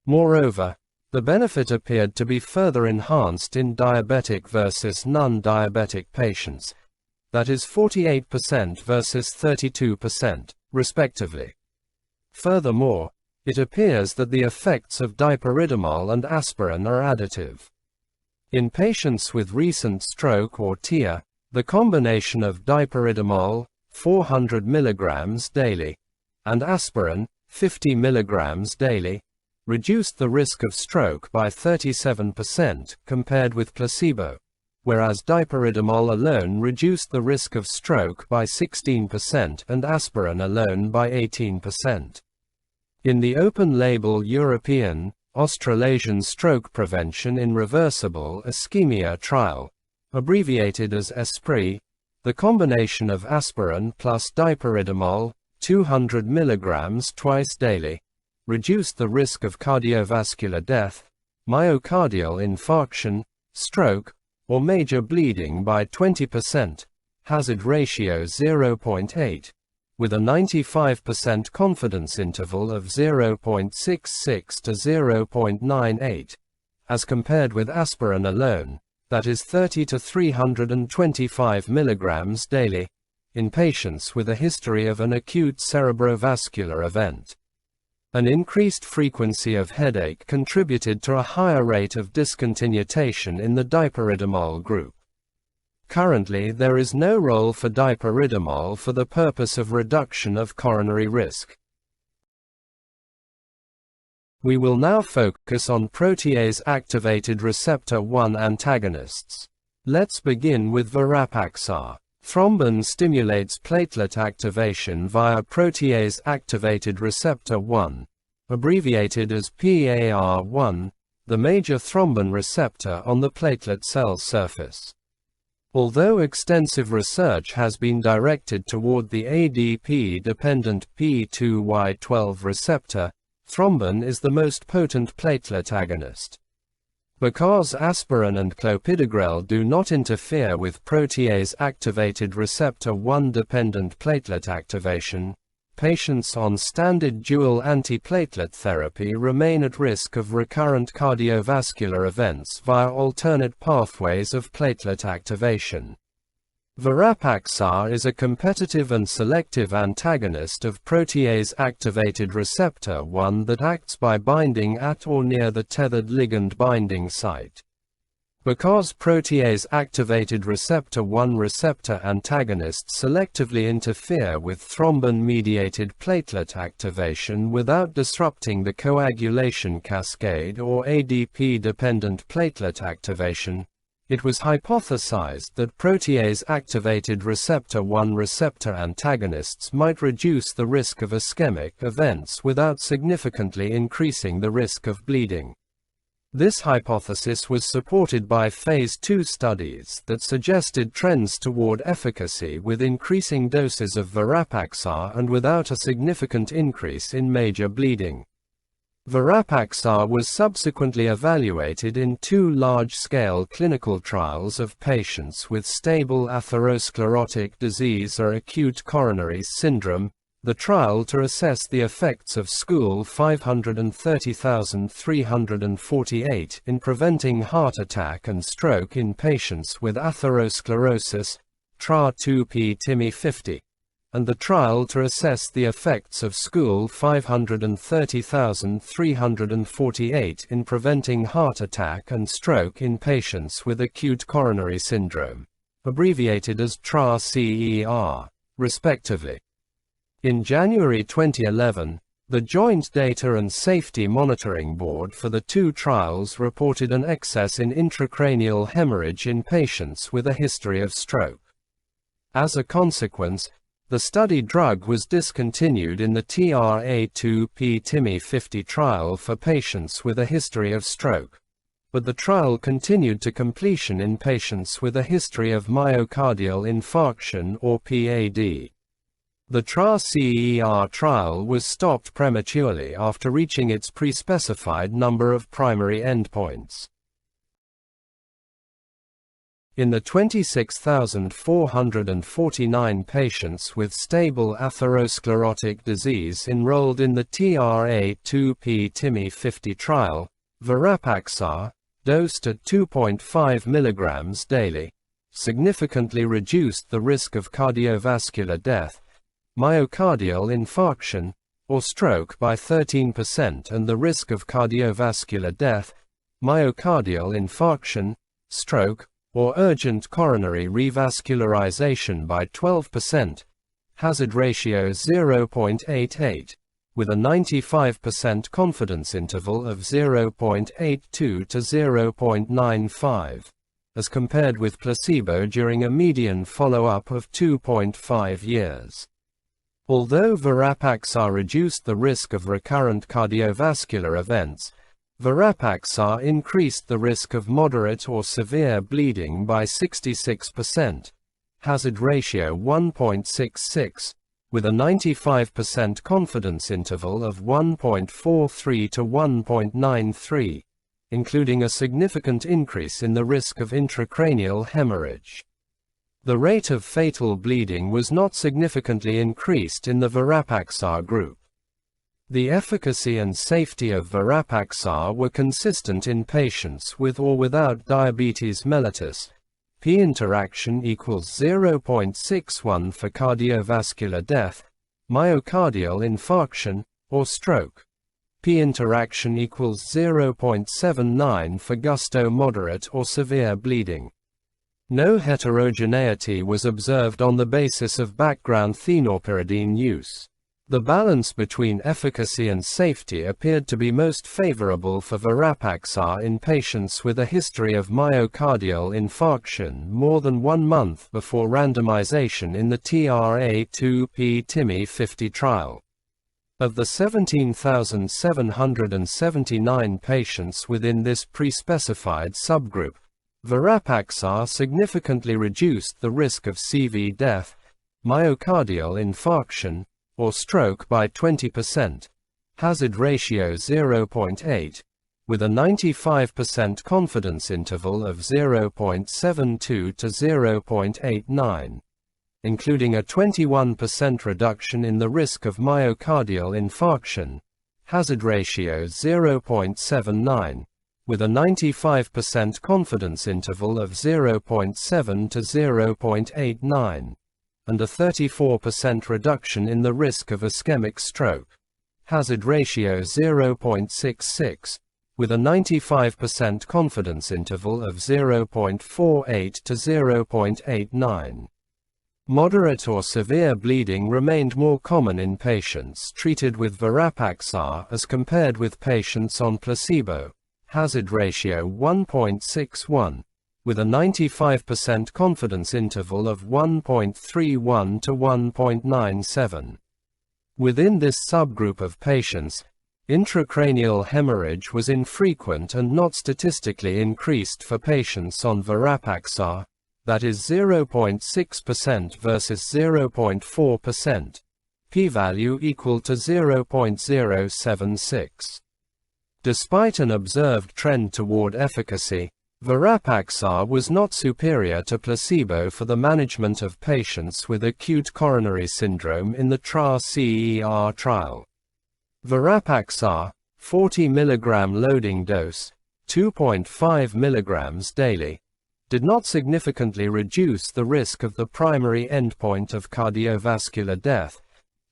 Moreover, the benefit appeared to be further enhanced in diabetic versus non-diabetic patients, that is 48% versus 32%, respectively. Furthermore, it appears that the effects of dipyridamole and aspirin are additive. In patients with recent stroke or TIA, the combination of dipyridamole, 400 mg daily, and aspirin, 50 mg daily, reduced the risk of stroke by 37% compared with placebo, whereas dipyridamole alone reduced the risk of stroke by 16% and aspirin alone by 18%. In the open-label European, Australasian Stroke Prevention in Reversible Ischemia trial, abbreviated as Aspirin, the combination of aspirin plus dipyridamole, 200 mg twice daily, reduced the risk of cardiovascular death, myocardial infarction, stroke, or major bleeding by 20%, hazard ratio 0.8, with a 95% confidence interval of 0.66 to 0.98, as compared with aspirin alone, that is 30 to 325 mg daily, in patients with a history of an acute cerebrovascular event. An increased frequency of headache contributed to a higher rate of discontinuation in the dipyridamole group. Currently, there is no role for dipyridamole for the purpose of reduction of coronary risk. We will now focus on protease-activated receptor 1 antagonists. Let's begin with Virapaxar. Thrombin stimulates platelet activation via protease-activated receptor 1, abbreviated as PAR1, the major thrombin receptor on the platelet cell surface. Although extensive research has been directed toward the ADP-dependent P2Y12 receptor, thrombin is the most potent platelet agonist. Because aspirin and Clopidogrel do not interfere with protease-activated receptor 1-dependent platelet activation, patients on standard dual antiplatelet therapy remain at risk of recurrent cardiovascular events via alternate pathways of platelet activation. Virapaxar is a competitive and selective antagonist of protease-activated receptor 1 that acts by binding at or near the tethered ligand binding site. Because protease-activated receptor 1 receptor antagonists selectively interfere with thrombin-mediated platelet activation without disrupting the coagulation cascade or ADP-dependent platelet activation, it was hypothesized that protease-activated receptor 1 receptor antagonists might reduce the risk of ischemic events without significantly increasing the risk of bleeding. This hypothesis was supported by Phase 2 studies that suggested trends toward efficacy with increasing doses of Virapaxar and without a significant increase in major bleeding. Virapaxar was subsequently evaluated in 2 large-scale clinical trials of patients with stable atherosclerotic disease or acute coronary syndrome, the trial to assess the effects of School 530,348 in preventing heart attack and stroke in patients with atherosclerosis, TRA2P TIMI 50, and the trial to assess the effects of school 530,348 in preventing heart attack and stroke in patients with acute coronary syndrome, abbreviated as TRA-CER, respectively. In January 2011, the Joint Data and Safety Monitoring Board for the two trials reported an excess in intracranial hemorrhage in patients with a history of stroke. As a consequence, the study drug was discontinued in the TRA-2P-TIMI-50 trial for patients with a history of stroke, but the trial continued to completion in patients with a history of myocardial infarction or PAD. The TRA-CER trial was stopped prematurely after reaching its pre-specified number of primary endpoints. In the 26,449 patients with stable atherosclerotic disease enrolled in the TRA-2P-TIMI-50 trial, Virapaxar, dosed at 2.5 mg daily, significantly reduced the risk of cardiovascular death, myocardial infarction, or stroke by 13% and the risk of cardiovascular death, myocardial infarction, stroke, or urgent coronary revascularization by 12%, hazard ratio 0.88, with a 95% confidence interval of 0.82 to 0.95, as compared with placebo during a median follow-up of 2.5 years. Although Virapaxar reduced the risk of recurrent cardiovascular events, Virapaxar increased the risk of moderate or severe bleeding by 66%, hazard ratio 1.66, with a 95% confidence interval of 1.43 to 1.93, including a significant increase in the risk of intracranial hemorrhage. The rate of fatal bleeding was not significantly increased in the Virapaxar group. The efficacy and safety of Virapaxar were consistent in patients with or without diabetes mellitus. P interaction equals 0.61 for cardiovascular death, myocardial infarction, or stroke. P interaction equals 0.79 for gusto moderate or severe bleeding. No heterogeneity was observed on the basis of background thienopyridine use. The balance between efficacy and safety appeared to be most favorable for Virapaxar in patients with a history of myocardial infarction more than 1 month before randomization in the TRA-2P-TIMI-50 trial. Of the 17,779 patients within this pre-specified subgroup, Virapaxar significantly reduced the risk of CV death, myocardial infarction, or stroke by 20%, hazard ratio 0.8, with a 95% confidence interval of 0.72 to 0.89, including a 21% reduction in the risk of myocardial infarction, hazard ratio 0.79, with a 95% confidence interval of 0.7 to 0.89. And a 34% reduction in the risk of ischemic stroke, hazard ratio 0.66, with a 95% confidence interval of 0.48 to 0.89. Moderate or severe bleeding remained more common in patients treated with Virapaxar as compared with patients on placebo, hazard ratio 1.61. with a 95% confidence interval of 1.31 to 1.97. Within this subgroup of patients, intracranial hemorrhage was infrequent and not statistically increased for patients on Virapaxar, that is 0.6% versus 0.4%, p-value equal to 0.076. Despite an observed trend toward efficacy, Virapaxar was not superior to placebo for the management of patients with acute coronary syndrome in the TRA-CER trial. Virapaxar, 40 mg loading dose, 2.5 mg daily, did not significantly reduce the risk of the primary endpoint of cardiovascular death,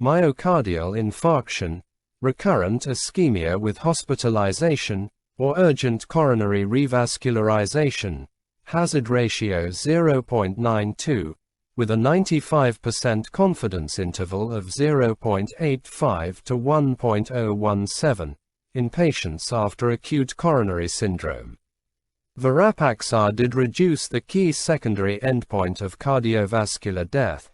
myocardial infarction, recurrent ischemia with hospitalization, or urgent coronary revascularization, hazard ratio 0.92, with a 95% confidence interval of 0.85 to 1.017, in patients after acute coronary syndrome. Varapaxar did reduce the key secondary endpoint of cardiovascular death,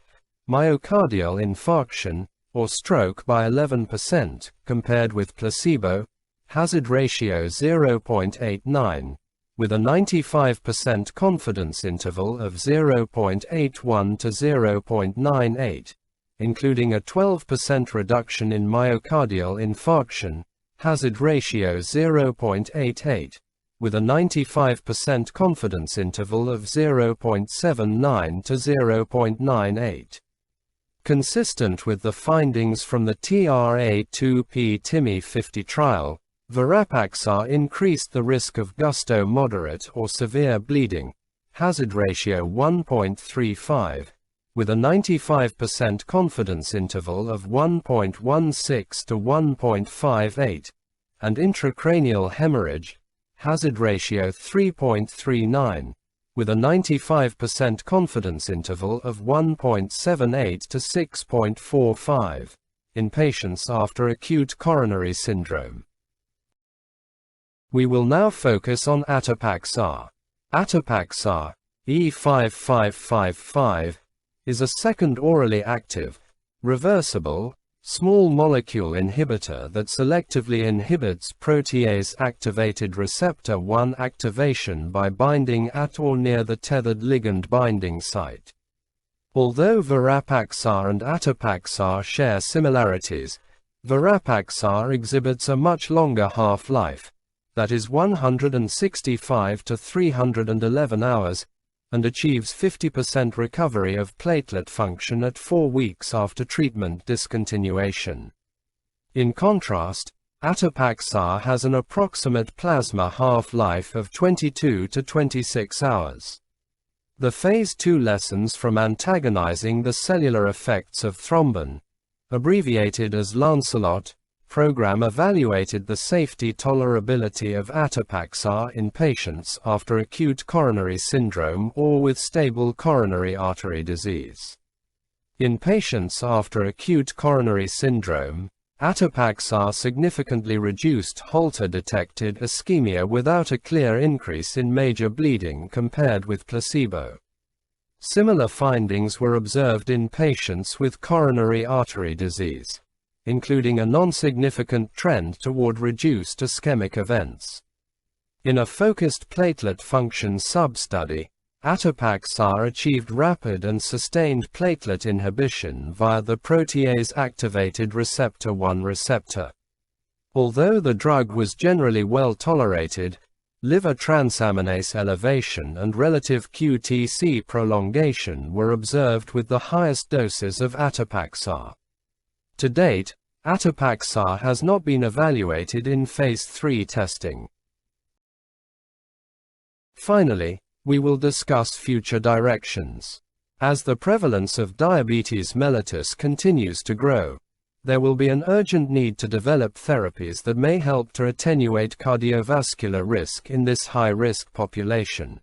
myocardial infarction, or stroke by 11%, compared with placebo, hazard ratio 0.89, with a 95% confidence interval of 0.81 to 0.98, including a 12% reduction in myocardial infarction, hazard ratio 0.88, with a 95% confidence interval of 0.79 to 0.98. Consistent with the findings from the TRA2P TIMI 50 trial, Varapaxar increased the risk of gusto moderate or severe bleeding, hazard ratio 1.35, with a 95% confidence interval of 1.16 to 1.58, and intracranial hemorrhage, hazard ratio 3.39, with a 95% confidence interval of 1.78 to 6.45, in patients after acute coronary syndrome. We will now focus on Atipaxar. Atipaxar, E5555, is a second orally active, reversible, small molecule inhibitor that selectively inhibits protease-activated receptor 1 activation by binding at or near the tethered ligand binding site. Although Varapaxar and Atipaxar share similarities, Varapaxar exhibits a much longer half-life, that is 165 to 311 hours, and achieves 50% recovery of platelet function at 4 weeks after treatment discontinuation. In contrast, Atipaxar has an approximate plasma half-life of 22 to 26 hours. The Phase 2 lessons from antagonizing the cellular effects of thrombin, abbreviated as Lancelot, program evaluated the safety tolerability of Atipaxar in patients after acute coronary syndrome or with stable coronary artery disease. In patients after acute coronary syndrome, Atipaxar significantly reduced Holter-detected ischemia without a clear increase in major bleeding compared with placebo. Similar findings were observed in patients with coronary artery disease, including a non-significant trend toward reduced ischemic events. In a focused platelet function sub-study, Atipaxar achieved rapid and sustained platelet inhibition via the protease-activated receptor 1 receptor. Although the drug was generally well tolerated, liver transaminase elevation and relative QTc prolongation were observed with the highest doses of Atipaxar. To date, Atipaxar has not been evaluated in Phase 3 testing. Finally, we will discuss future directions. As the prevalence of diabetes mellitus continues to grow, there will be an urgent need to develop therapies that may help to attenuate cardiovascular risk in this high-risk population.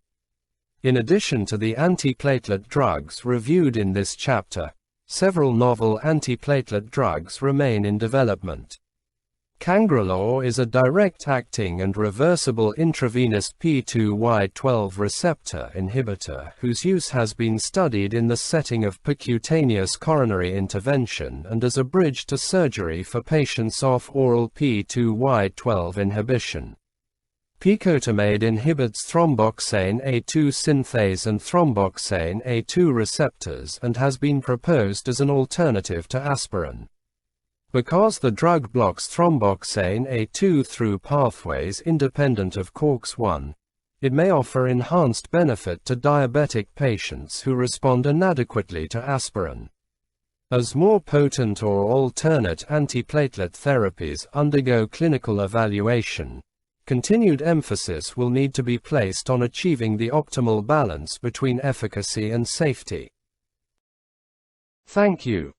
In addition to the antiplatelet drugs reviewed in this chapter, several novel antiplatelet drugs remain in development. Cangrelor is a direct-acting and reversible intravenous P2Y12 receptor inhibitor whose use has been studied in the setting of percutaneous coronary intervention and as a bridge to surgery for patients off oral P2Y12 inhibition. Picotamab inhibits thromboxane A2 synthase and thromboxane A2 receptors and has been proposed as an alternative to aspirin. Because the drug blocks thromboxane A2 through pathways independent of COX-1, it may offer enhanced benefit to diabetic patients who respond inadequately to aspirin. As more potent or alternate antiplatelet therapies undergo clinical evaluation, continued emphasis will need to be placed on achieving the optimal balance between efficacy and safety. Thank you.